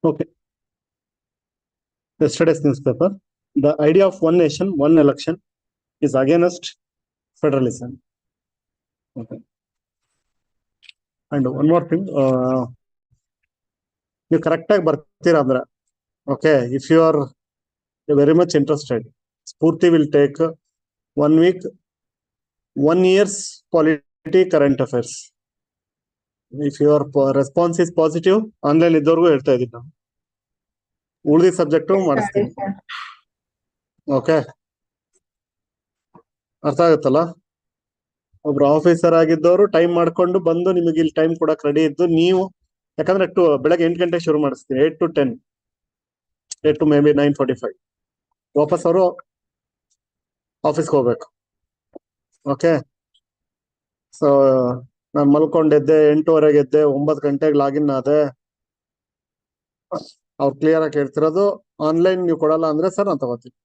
Okay. Yesterday's newspaper. The idea of one nation, one election is against federalism. Okay. And one more thing, you correct bartira andre. Okay, if you are very much interested, Spurti will take 1 week, 1 year's polity current affairs. If your response is positive, online idorgu ಹೇಳ್ತಾ ಇದೀನಿ ನಾನು. ಉಳಿದ subject ಮಾಡಿಸ್ತೀನಿ. Okay, ಅರ್ಥ ಆಗುತ್ತಲ್ಲ? ಒಬ್ರು officer ಆಗಿದ್ದವರು time ಮಾಡ್ಕೊಂಡು ಬಂದು ನಿಮಗೆ ಇಲ್ಲಿ ಟೈಮ್ ಕೊಡಕ್ ರೆಡಿ ಇದ್ದು ನೀವು, ಯಾಕಂದ್ರೆ ಬೆಳಗ್ಗೆ 8 ಗಂಟೆಗೆ ಶುರು ಮಾಡಿಸ್ತೀನಿ, 8 to 10, 8 to maybe 9:45 ವಾಪಸ್ ಅವರು ಆಫೀಸ್ಗೆ ಹೋಗ್ಬೇಕು. ಓಕೆ, ಸೊ ನಾನು ಮಲ್ಕೊಂಡಿದ್ದೆ, 8:15 ಎದ್ದೆ, 9 ಗಂಟೆಗೆ ಲಾಗಿನ್ ಆದೆ. ಅವ್ರು ಕ್ಲಿಯರ್ ಆಗಿ ಹೇಳ್ತಿರೋದು, ಆನ್ಲೈನ್ ನೀವು ಕೊಡಲ್ಲ ಅಂದ್ರೆ ಸರ್ ನಾನು ತಗೋತೀನಿ.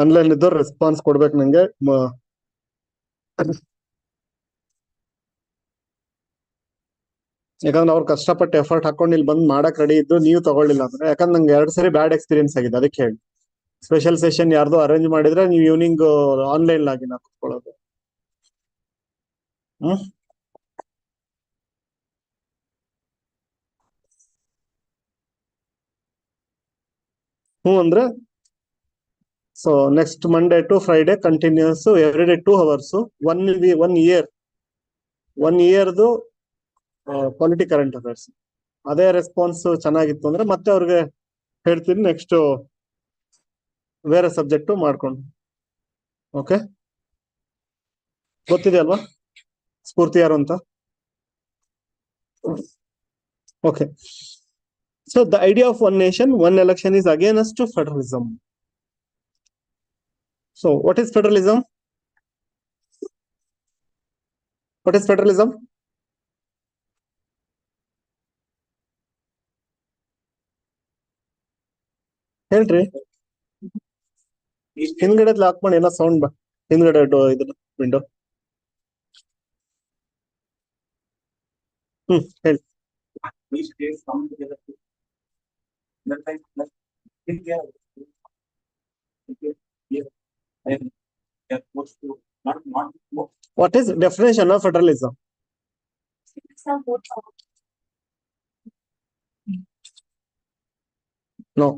ಆನ್ಲೈನ್ ಇದ್ದವ್ರು ರೆಸ್ಪಾನ್ಸ್ ಕೊಡ್ಬೇಕು ನಂಗೆ. ಯಾಕಂದ್ರೆ ಅವ್ರು ಕಷ್ಟಪಟ್ಟು ಎಫರ್ಟ್ ಹಾಕೊಂಡು ಇಲ್ಲಿ ಬಂದು ಮಾಡಕ್ ರೆಡಿ ಇದ್ದು ನೀವು ತಗೊಳ್ಳಿಲ್ಲ ಅಂದ್ರೆ, ಯಾಕಂದ್ರೆ ನಂಗೆ 2 ಸರಿ ಬ್ಯಾಡ್ ಎಕ್ಸ್ಪೀರಿಯನ್ಸ್ ಆಗಿದೆ. ಅದಕ್ಕೆ ಹೇಳಿ, ಸ್ಪೆಷಲ್ ಸೆಷನ್ ಯಾರ್ದು ಅರೇಂಜ್ ಮಾಡಿದ್ರೆ ನೀವು ಈವ್ನಿಂಗ್ ಆನ್ಲೈನ್ ಲಾಗಿನ್ ಹಾಕೊಳ್ಳೋದು. ಅಂದ್ರೆ so next Monday to Friday continues every day 2 hours, 1 year, 1 yearದು ಪಾಲಿಟಿ ಕರೆಂಟ್ ಅಫೇರ್ಸ್. ಅದೇ ರೆಸ್ಪಾನ್ಸ್ ಚೆನ್ನಾಗಿತ್ತು ಅಂದ್ರೆ ಮತ್ತೆ ಅವ್ರಿಗೆ ಹೇಳ್ತೀನಿ ನೆಕ್ಸ್ಟ್ ಬೇರೆ ಸಬ್ಜೆಕ್ಟ್ ಮಾಡ್ಕೊಂಡು. ಓಕೆ, ಗೊತ್ತಿದೆ ಅಲ್ವಾ ಸ್ಫೂರ್ತಿ ಯಾರು ಅಂತ? Okay, so the idea of one nation, one election is against federalism. So what is federalism? What is federalism? ಹೇಳ್ರಿ. ಹಿಂದ್ಗಡೆ ಲಾಕ್ ಮಾಡಿ, ಏನೋ ಸೌಂಡ್ ಹಿಂದ್ಗಡೆ ಇದು ವಿಂಡೋ. ಹೇಳಿ. What is definition of federalism? No.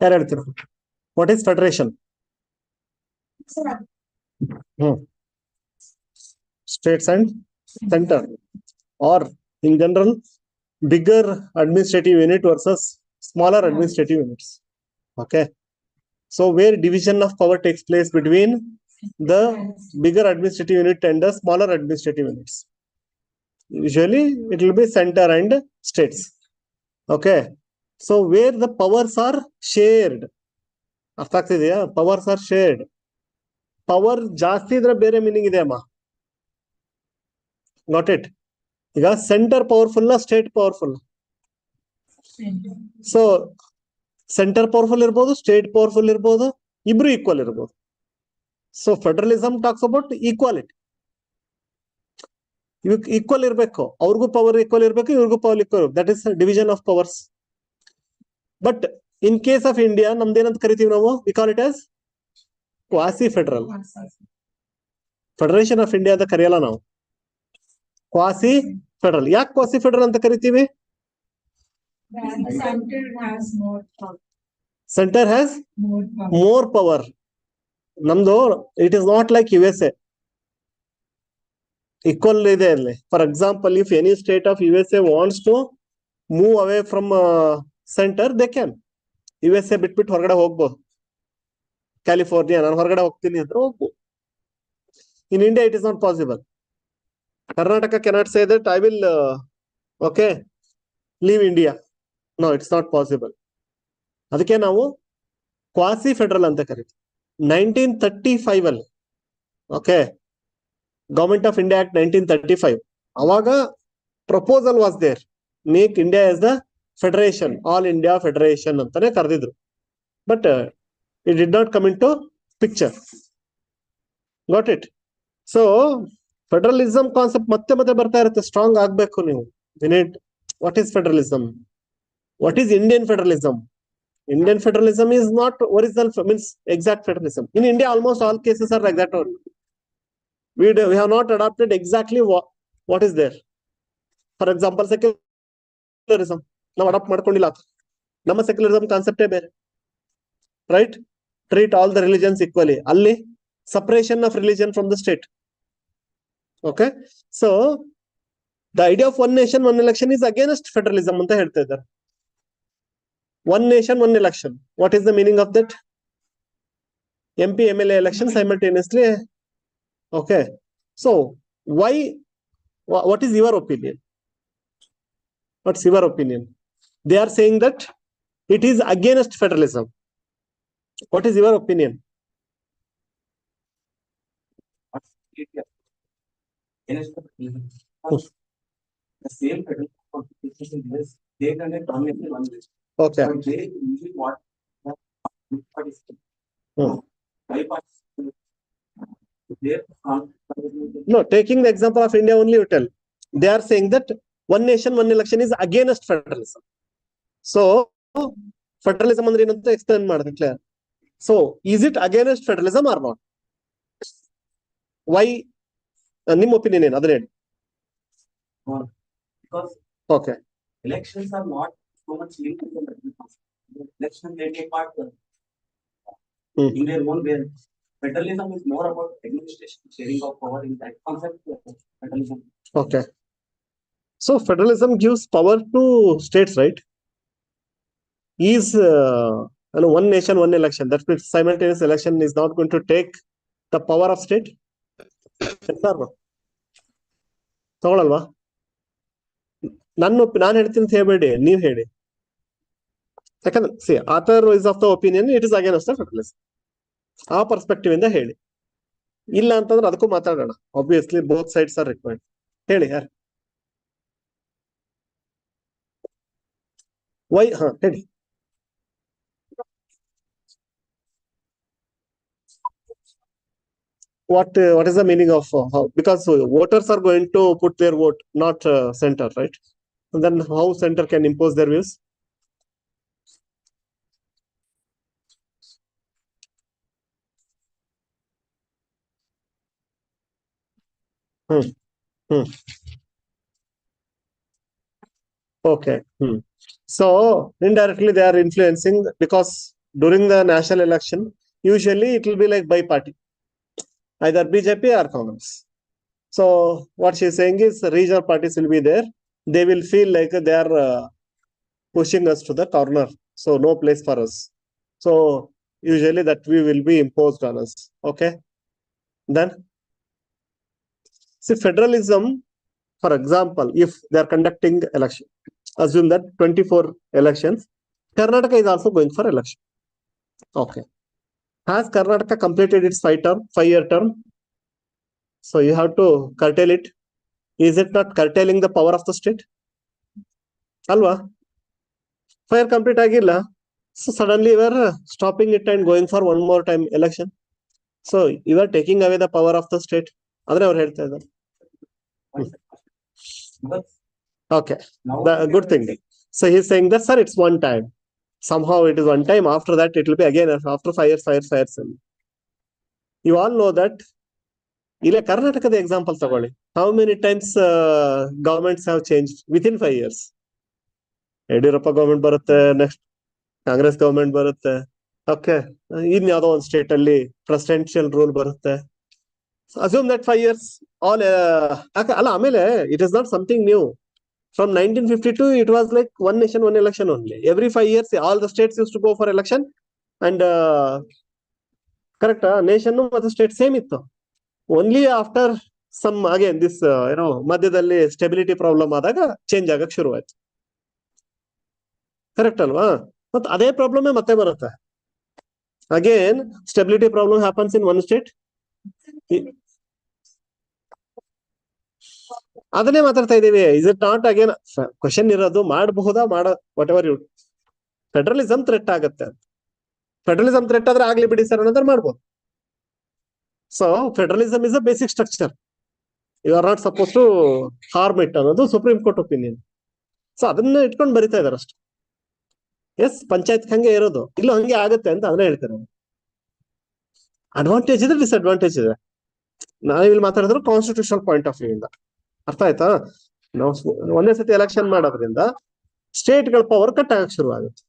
ಯಾರು ಹೇಳ್ತೀರ? What is federation? States and center, or in general bigger administrative unit versus smaller administrative units. Okay, so where division of power takes place between the bigger administrative unit and the smaller administrative units. Usually it will be center and states. Okay, so where the powers are shared. ಅರ್ಥ ಆಗ್ತಿದೆಯಾ? Powers are shared. Power ಜಾಸ್ತಿ ಇದ್ರೆ ಬೇರೆ meaning ಇದೆ ಅಮ್ಮ. Got it? ಈಗ centre powerful, state powerful. So centre powerful ಇರ್ಬೋದು, state powerful ಇರ್ಬೋದು, ಇಬ್ರು ಈಕ್ವಲ್ ಇರ್ಬೋದು. So federalism talks about equality. ಇವ್ ಈಕ್ವಲ್ ಇರ್ಬೇಕು, ಅವ್ರಿಗೂ ಪವರ್ ಈಕ್ವಲ್ ಇರ್ಬೇಕು, ಇವ್ರಿಗೂ power equal. That is division of powers. But in case of India ನಮ್ದೇನಂತ ಕರಿತೀವಿ ನಾವು? We call it as quasi federal. Federation of India ಅಂತ ಕರೆಯಲ್ಲ ನಾವು, ಕ್ವಾಸಿ ಫೆಡರಲ್. ಯಾಕೆ ಕ್ವಾಸಿ ಫೆಡರಲ್ ಅಂತ ಕರಿತೀವಿ? Centre has more power. ನಮ್ದು it is not like USA. Equal ಇದೆ ಅಲ್ಲಿ. For example, if any state of USA wants to move away from centre, they can. USA ಬಿಟ್ಬಿಟ್ಟು ಹೊರಗಡೆ ಹೋಗ್ಬೋದು. ಕ್ಯಾಲಿಫೋರ್ನಿಯಾ ನಾನು ಹೊರಗಡೆ ಹೋಗ್ತೀನಿ ಅಂದ್ರೆ ಹೋಗ್ಬೋದು. In India it is not possible. Karnataka cannot say that I will leave India. No, it's not possible. ಅದಕ್ಕೆ ನಾವು ಕ್ವಾಸಿ ಫೆಡರಲ್ ಅಂತ ಕರಿತೀವಿ. 1935 ಅಲ್ಲಿ ಗವರ್ಮೆಂಟ್ ಆಫ್ ಇಂಡಿಯಾ ಆಕ್ಟ್ 1935, ಅವಾಗ proposal was there, make India as the federation, all India federation ಅಂತಾನೆ ಕರೆದಿದ್ರು. But it did not come into picture. Got it? So federalism concept ಮತ್ತೆ ಮತ್ತೆ ಬರ್ತಾ ಇರುತ್ತೆ, ಸ್ಟ್ರಾಂಗ್ ಆಗ್ಬೇಕು ನೀವು. What is federalism? What is Indian federalism? Indian federalism is not original, means exact federalism. In India, almost all cases are like that only. We have not adopted exactly what is there. For example, secularism. Now adopt ಮಾಡ್ಕೊಂಡಿಲ್ಲ. ನಮ್ಮ secularism concept ಬೇರೆ. Right? Treat all the religions equally. ಅಲ್ಲಿ separation of religion from the state. Okay? So, the idea of one nation, one election is against federalism ಅಂತ ಹೇಳ್ತಾ ಇದ್ದಾರೆ. One nation, one election. What is the meaning of that? MP, MLA election simultaneously. Okay. So, why? What is your opinion? What's your opinion? They are saying that it is against federalism. What is your opinion? The same federal constitution is they can dominate one list. Okay. But they usually what No, taking the example of India only, you tell. They are saying that one nation, one election is against federalism. So, federalism ಅಂದ್ರೆ ಏನಂತ explain ಮಾಡಿದೆ clear. So, is it against federalism or not? Why? ನಿಮ್ಮ opinion ಏನು? ಅದನ್ನ ಹೇಳಿ. Because Okay. elections are not so much linked to the election. They take part in their own way. Federalism is more about administration, sharing of power in that concept. Federalism. Okay. So federalism gives power to states, right? Is one nation, one election. That means simultaneous election is not going to take the power of state. ತಗೊಳಲ್ವಾ? ನಾನು ಹೇಳ್ತೀನಿ ಹೇಳ್ಬೇಡಿ, ನೀವ್ ಹೇಳಿ. ಯಾಕಂದ್ರೆ C author is of the opinion it is against the federalism. ಆ perspective ಇಂದ ಹೇಳಿ. ಇಲ್ಲ ಅಂತಂದ್ರೆ ಅದಕ್ಕೂ ಮಾತಾಡೋಣ. Obviously both sides are required. ಹೇಳಿ ಯಾರು? ವೈ? ಹಾ ಹೇಳಿ. What is the meaning of how? Because voters are going to put their vote, not center, right? And then how center can impose their views? Okay. So indirectly they are influencing, because during the national election, usually it will be like bi-party, either BJP or Congress. So what she is saying is regional parties will be there. They will feel like they are pushing us to the corner. So no place for us. So usually that we will be imposed on us. Okay. Then see federalism, for example, if they are conducting election, assume that 24 elections, Karnataka is also going for election. Okay. Has Karnataka completed its 5-year term? So you have to curtail it. Is it not curtailing the power of the state? Alva? 5 year complete agilla. So suddenly we are stopping it and going for one more time election. So you are taking away the power of the state. Adre avaru ಹೇಳ್ತಾ ಇದ್ದಾರೆ. Okay. The good thing. So he is saying that, sir, it's one time. Somehow it is one time. After that, it will be again after 5 years. You all know that. ಇಲ್ಲ ಕರ್ನಾಟಕದ example ತಗೊಳ್ಳಿ. How many times governments have changed within 5 years? Yediyurappa government ಬರುತ್ತೆ, next Congress government ಬರುತ್ತೆ. Okay, ಇನ್ ಯಾವ್ದೋ ಒಂದು state ಅಲ್ಲಿ presidential rule ಬರುತ್ತೆ. Assume that 5 years all ಅಲ್ಲ. ಆಮೇಲೆ it is not something new. From 1952, it was like one nation, one election only. Every 5 years, all the states used to go for election, and correct, nation ಮತ್ತು state same ಇತ್ತು. Only after some again this ಮಧ್ಯದಲ್ಲಿ stability problem ಆದಾಗ change ಆಗಕ್ಕೆ ಶುರು ಆಯ್ತು. Correct ಅಲ್ವಾ? ಮತ್ತೆ ಅದೇ ಪ್ರಾಬ್ಲಮ್ ಮತ್ತೆ ಬರುತ್ತೆ. Again stability problem happens in one state. ಅದನ್ನೇ ಮಾತಾಡ್ತಾ ಇದೀವಿ. Is it not again question ಇರೋದು ಮಾಡಬಹುದಾ whatever you. Federalism threat ಆಗುತ್ತೆ. ಫೆಡರಲಿಸಂ ಥ್ರೆಟ್ ಆದ್ರೆ ಆಗ್ಲಿ ಬಿಡಿ ಸರ್ ಅನ್ನೋದ್ರ ಮಾಡ್ಬೋದು. So federalism is a basic structure. You are not suppose to harm it ಅನ್ನೋದು ಸುಪ್ರೀಂ ಕೋರ್ಟ್ ಒಪಿನಿಯನ್. ಸೊ ಅದನ್ನ ಇಟ್ಕೊಂಡು ಬರಿತಾ ಇದಾರೆ ಅಷ್ಟೇ. ಎಸ್, ಪಂಚಾಯತ್ ಹಂಗೆ ಇರೋದು, ಇಲ್ಲ ಹಂಗೆ ಆಗುತ್ತೆ ಅಂತ ಅದನ್ನ ಹೇಳ್ತಾರೆ. ಅಡ್ವಾಂಟೇಜ್ ಇದೆ, ಡಿಸ್ಅಡ್ವಾಂಟೇಜ್ ಇದೆ. ನಾವಿಲ್ಲಿ ಮಾತಾಡಿದ್ರು ಕಾನ್ಸ್ಟಿಟ್ಯೂಷನಲ್ ಪಾಯಿಂಟ್ ಆಫ್ ವ್ಯೂ ಇಂದ. ಅರ್ಥ ಆಯ್ತಾ? ನಾವು ಒಂದೇ ಸತಿ ಎಲೆಕ್ಷನ್ ಮಾಡೋದ್ರಿಂದ ಸ್ಟೇಟ್ ಗಳ ಪವರ್ ಕಟ್ ಆಗಕ್ಕೆ ಶುರು ಆಗುತ್ತೆ.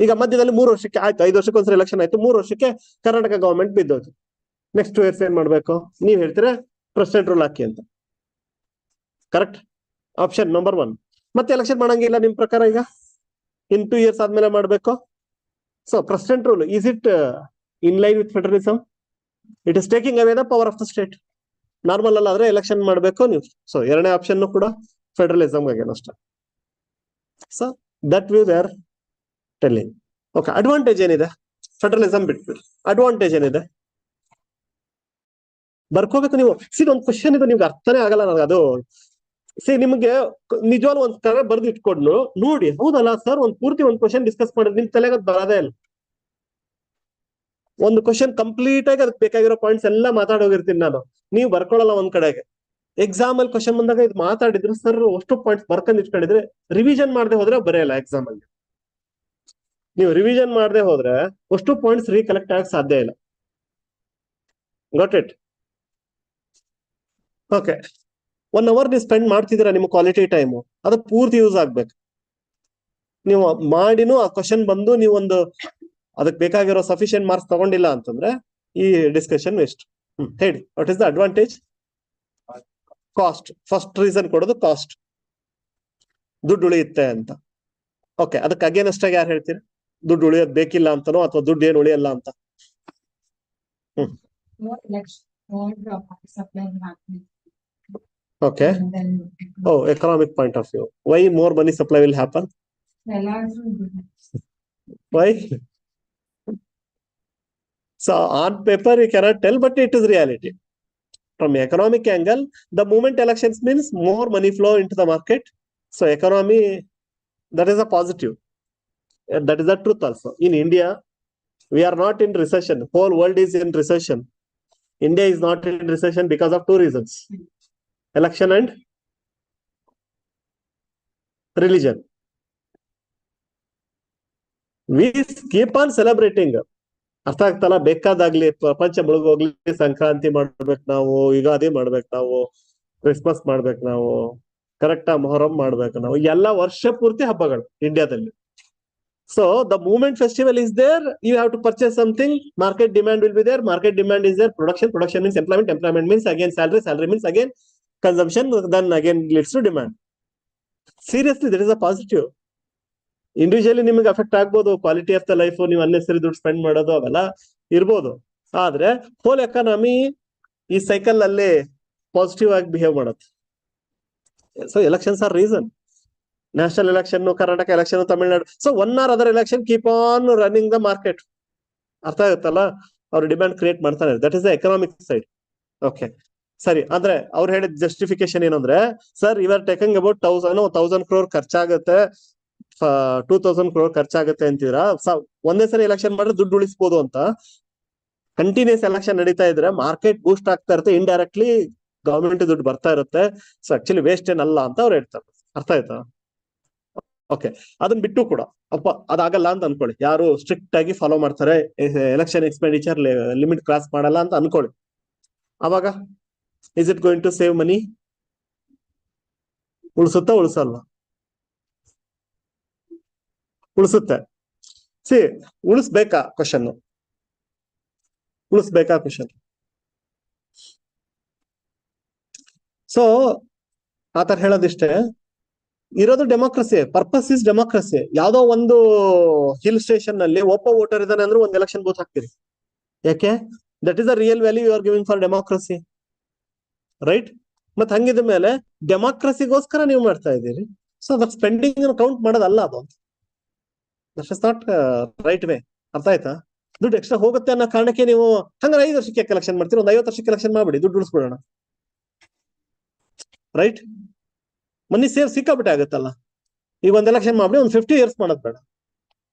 ಈಗ ಮಧ್ಯದಲ್ಲಿ 3 ವರ್ಷಕ್ಕೆ ಆಯ್ತು, 5 ವರ್ಷಕ್ಕೆ ಒಂದ್ಸರಿ ಎಲೆಕ್ಷನ್ ಆಯ್ತು, 3 ವರ್ಷಕ್ಕೆ ಕರ್ನಾಟಕ ಗವರ್ಮೆಂಟ್ ಬಿದ್ದೋಯ್ತು. ನೆಕ್ಸ್ಟ್ 2 years ಏನ್ ಮಾಡ್ಬೇಕು? ನೀವ್ ಹೇಳ್ತೀರಾ ಪ್ರೆಸಿಡೆಂಟ್ ರೂಲ್ ಹಾಕಿ ಅಂತ. ಕರೆಕ್ಟ್? Option number 1. ಮತ್ತೆ ಎಲೆಕ್ಷನ್ ಮಾಡಂಗಿಲ್ಲ ನಿಮ್ ಪ್ರಕಾರ. ಈಗ ಇನ್ 2 years ಆದ್ಮೇಲೆ ಮಾಡ್ಬೇಕು. So president rule, is it in line with federalism? It is taking away the power of the state. Normal ಅಲ್ಲ ಆದ್ರೆ ಎಲೆಕ್ಷನ್ ಮಾಡ್ಬೇಕು ನೀವು. ಸೊ ಎರಡನೇ ಆಪ್ಷನ್ ಕೂಡ ಫೆಡರಲಿಸಮ್ ಆಗೇನು ಅಷ್ಟೇ. So that view they are telling. Okay, advantage ಏನಿದೆ? Federalism ಬಿಟ್ಬಿಡಿ, ಅಡ್ವಾಂಟೇಜ್ ಏನಿದೆ ಬರ್ಕೋಬೇಕು ನೀವು. ಒಂದು ಕ್ವಶನ್ ಇದು ನಿಮ್ಗೆ ಅರ್ಥನೇ ಆಗಲ್ಲ ನನಗೆ ಅದು. ನಿಮ್ಗೆ ನಿಜವಾಗ್ಲೂ ಒಂದ್ ತರ ಬರ್ದು ಇಟ್ಕೊಂಡು ನೋಡಿ, ಹೌದಲ್ಲ ಸರ್, ಒಂದ್ ಪೂರ್ತಿ ಒಂದ್ ಕ್ವಶನ್ ಡಿಸ್ಕಸ್ ಮಾಡಿದ್ರೆ ನಿಮ್ ತಲೆಗೆ ಅದು ಬರೋದೇ ಇಲ್ಲ. ಒಂದು ಕ್ವಶನ್ ಕಂಪ್ಲೀಟ್ ಆಗಿ ಅದಕ್ಕೆ ಬೇಕಾಗಿರೋ ಪಾಯಿಂಟ್ಸ್ ಎಲ್ಲ ಮಾತಾಡೋಗಿರ್ತೀನಿ ನಾನು, ನೀವು ಬರ್ಕೊಳ್ಳಲ್ಲ ಒಂದ್ ಕಡೆಗೆ. ಎಕ್ಸಾಮ್ ಅಲ್ಲಿ ಕ್ವಶನ್ ಬಂದಾಗ ಇದು ಮಾತಾಡಿದ್ರು ಸರ್, ಅಷ್ಟು ಪಾಯಿಂಟ್ಸ್ ಬರ್ಕೊಂಡ್ ಇಟ್ಕೊಂಡಿದ್ರೆ ರಿವಿಷನ್ ಮಾಡದೆ ಹೋದ್ರೆ ಬರೆಯಲ್ಲ ಎಕ್ಸಾಮ್ ಅಲ್ಲಿ. ನೀವು ರಿವಿಷನ್ ಮಾಡದೆ ಹೋದ್ರೆ ಅಷ್ಟು ಪಾಯಿಂಟ್ಸ್ ರೀಕಲೆಕ್ಟ್ ಆಗಕ್ ಸಾಧ್ಯ ಇಲ್ಲ. Got it? ಓಕೆ, 1 hour ನೀವು ಸ್ಪೆಂಡ್ ಮಾಡ್ತಿದ್ದೀರಾ, ನಿಮ್ಮ ಕ್ವಾಲಿಟಿ ಟೈಮು ಅದು ಪೂರ್ತಿ ಯೂಸ್ ಆಗ್ಬೇಕು. ನೀವು ಮಾಡಿನೂ ಆ ಕ್ವಶನ್ ಬಂದು ನೀವೊಂದು ಅದಕ್ಕೆ ಬೇಕಾಗಿರೋ ಸಫಿಶಿಯಂಟ್ ಮಾರ್ಕ್ಸ್ ತಗೊಂಡಿಲ್ಲ ಅಂತಂದ್ರೆ ಈ ಡಿಸ್ಕಷನ್ ವೇಸ್ಟ್. ಹೇಳಿ, what is the advantage? Cost. First reason ಕೊಡೋದು ಕಾಸ್ಟ್, ದುಡ್ಡು ಉಳಿಯುತ್ತೆ ಅಂತ. ಓಕೆ, ಅದಕ್ಕೆ ಅಗೇನೆಸ್ಟ್ ಆಗಿ ಯಾರು ಹೇಳ್ತೀರಿ? ದುಡ್ಡು ಉಳಿಯೋದ್ ಬೇಕಿಲ್ಲ ಅಂತನೋ ಅಥವಾ ದುಡ್ಡು ಏನು ಉಳಿಯಲ್ಲ ಅಂತ? Okay. Oh, economic point of view. Why more money supply will happen? Why? So on paper you cannot tell, but it is reality. From economic angle, the moment elections means more money flow into the market. So economy, that is a positive. That is the truth also. In India, we are not in recession. Whole world is in recession. India is not in recession because of 2 reasons. Election and religion. We keep on celebrating. ಅರ್ಥ ಆಗ್ತಲ್ಲ? ಬೇಕಾದಾಗ್ಲಿ ಪ್ರಪಂಚ ಮುಳುಗೋಗ್ಲಿ, ಸಂಕ್ರಾಂತಿ ಮಾಡ್ಬೇಕು ನಾವು, ಯುಗಾದಿ ಮಾಡ್ಬೇಕು ನಾವು, Christmas ಮಾಡ್ಬೇಕು ನಾವು, ಕರೆಕ್ಟಾ ಮೊಹರಂ ಮಾಡ್ಬೇಕು ನಾವು, ಎಲ್ಲ ವರ್ಷ ಪೂರ್ತಿ ಹಬ್ಬಗಳು ಇಂಡಿಯಾದಲ್ಲಿ. So the moment festival is there, you have to purchase something, market demand will be there, market demand is there, production means employment, employment means again salary means again consumption, then again leads to demand. Seriously, that is a positive. Individually ನಿಮಗೆ affect ಆಗ್ಬೋದು, quality of the life, ನೀವು unnecessary ದುಡ್ಡು spend ಮಾಡೋದು ಅವೆಲ್ಲ ಇರ್ಬೋದು. ಆದ್ರೆ hole economy ಈ cycle ಅಲ್ಲಿ ಪಾಸಿಟಿವ್ ಆಗಿ ಬಿಹೇವ್ ಮಾಡುತ್ತೆ. So elections are reason. National election, Karnataka election, Tamil Nadu. So 1 or other election keep on running the market. ಅರ್ಥ ಆಗುತ್ತಲ್ಲ? ಅವ್ರು ಡಿಮ್ಯಾಂಡ್ ಕ್ರಿಯೇಟ್ ಮಾಡ್ತಾರೆ. That is the economic side. Okay, ಸರಿ. ಅಂದ್ರೆ ಅವ್ರು ಹೇಳಿದ ಜಸ್ಟಿಫಿಕೇಶನ್ ಏನಂದ್ರೆ, ಸರ್ ಇವರ್ ಟೇಕಿಂಗ್ ಅಬೌಟ್ 1000 crore ಖರ್ಚಾಗುತ್ತೆ, 2000 crore ಖರ್ಚಾಗುತ್ತೆ ಅಂತೀರಾ. ಒಂದೇ ಸರಿ ಎಲೆಕ್ಷನ್ ಮಾಡಿದ್ರೆ ದುಡ್ಡು ಉಳಿಸಬಹುದು ಅಂತ. ಕಂಟಿನ್ಯೂಸ್ ಎಲೆಕ್ಷನ್ ನಡೀತಾ ಇದ್ರೆ ಮಾರ್ಕೆಟ್ ಬೂಸ್ಟ್ ಆಗ್ತಾ ಇರುತ್ತೆ, ಇಂಡೈರೆಕ್ಟ್ಲಿ ಗವರ್ಮೆಂಟ್ ದುಡ್ಡು ಬರ್ತಾ ಇರುತ್ತೆ. ಸೊ ಆಕ್ಚುಲಿ ವೇಸ್ಟ್ ಏನಲ್ಲ ಅಂತ ಅವ್ರು ಹೇಳ್ತಾರೆ. ಅರ್ಥ ಆಯ್ತಾ? ಓಕೆ, ಅದನ್ನ ಬಿಟ್ಟು ಕೂಡ ಅಪ್ಪ ಅದಾಗಲ್ಲ ಅಂತ ಅನ್ಕೊಳ್ಳಿ. ಯಾರು ಸ್ಟ್ರಿಕ್ಟ್ ಆಗಿ ಫಾಲೋ ಮಾಡ್ತಾರೆ, ಎಲೆಕ್ಷನ್ ಎಕ್ಸ್ಪೆಂಡಿಚರ್ ಲಿಮಿಟ್ ಕ್ರಾಸ್ ಮಾಡಲ್ಲ ಅಂತ ಅನ್ಕೊಳ್ಳಿ. ಅವಾಗ is it going to save money? ಉಳಿಸುತ್ತಾ ಉಳಿಸಲ್ವಾ? ಉಳಿಸುತ್ತೆ. ಸಿ, ಉಳಿಸ್ಬೇಕಾ ಕ್ವಶನ್? ಉಳಿಸ್ಬೇಕಾ ಕ್ವಶನ್? ಸೊ ಆತರ ಹೇಳೋದಿಷ್ಟೇ. ಇರೋದು ಡೆಮೋಕ್ರಸಿ, ಪರ್ಪಸ್ ಇಸ್ ಡೆಮೋಕ್ರಸಿ. ಯಾವ್ದೋ ಒಂದು ಹಿಲ್ ಸ್ಟೇಷನ್ ನಲ್ಲಿ ಒಬ್ಬ ವೋಟರ್ ಇದ್ದಾನೆ ಅಂದ್ರೆ ಒಂದು ಎಲೆಕ್ಷನ್ ಬೂತ್ ಹಾಕ್ತೀರಿ. ಯಾಕೆ? That is the real value you are giving for democracy, right? ಮತ್ ಹಂಗಿದ ಮೇಲೆ ಡೆಮೋಕ್ರಸಿಗೋಸ್ಕರ ನೀವು ಮಾಡ್ತಾ ಇದ್ದೀರಿ. ಸೊ ದಟ್ ಸ್ಪೆಂಡಿಂಗ್ ಕೌಂಟ್ ಮಾಡೋದಲ್ಲ ಅದು. That is not right way. ಅರ್ಥ ಆಯ್ತಾ? ದುಡ್ಡು ಎಕ್ಸ್ಟ್ರಾ ಹೋಗುತ್ತೆ ಅನ್ನೋ ಕಾರಣಕ್ಕೆ ನೀವು ಹಂಗಾರೆ 5 ವರ್ಷಕ್ಕೆ ಕಲೆಕ್ಷನ್ ಮಾಡ್ತೀರಿ, ಒಂದು 50 ವರ್ಷಕ್ಕೆ ಕಲೆಕ್ಷನ್ ಮಾಡ್ಬಿಡಿ, ದುಡ್ಡು ಉಳಿಸ್ಬಿಡೋಣ. ರೈಟ್? ಮನಿ ಸೇವ್ ಸಿಕ್ಕಾಬಿಟ್ಟೆ ಆಗುತ್ತಲ್ಲ. ಈಗ ಒಂದ್ ಎಲೆಕ್ಷನ್ ಮಾಡಿ ಒಂದು 50 years ಮಾಡೋದ್ ಬೇಡ.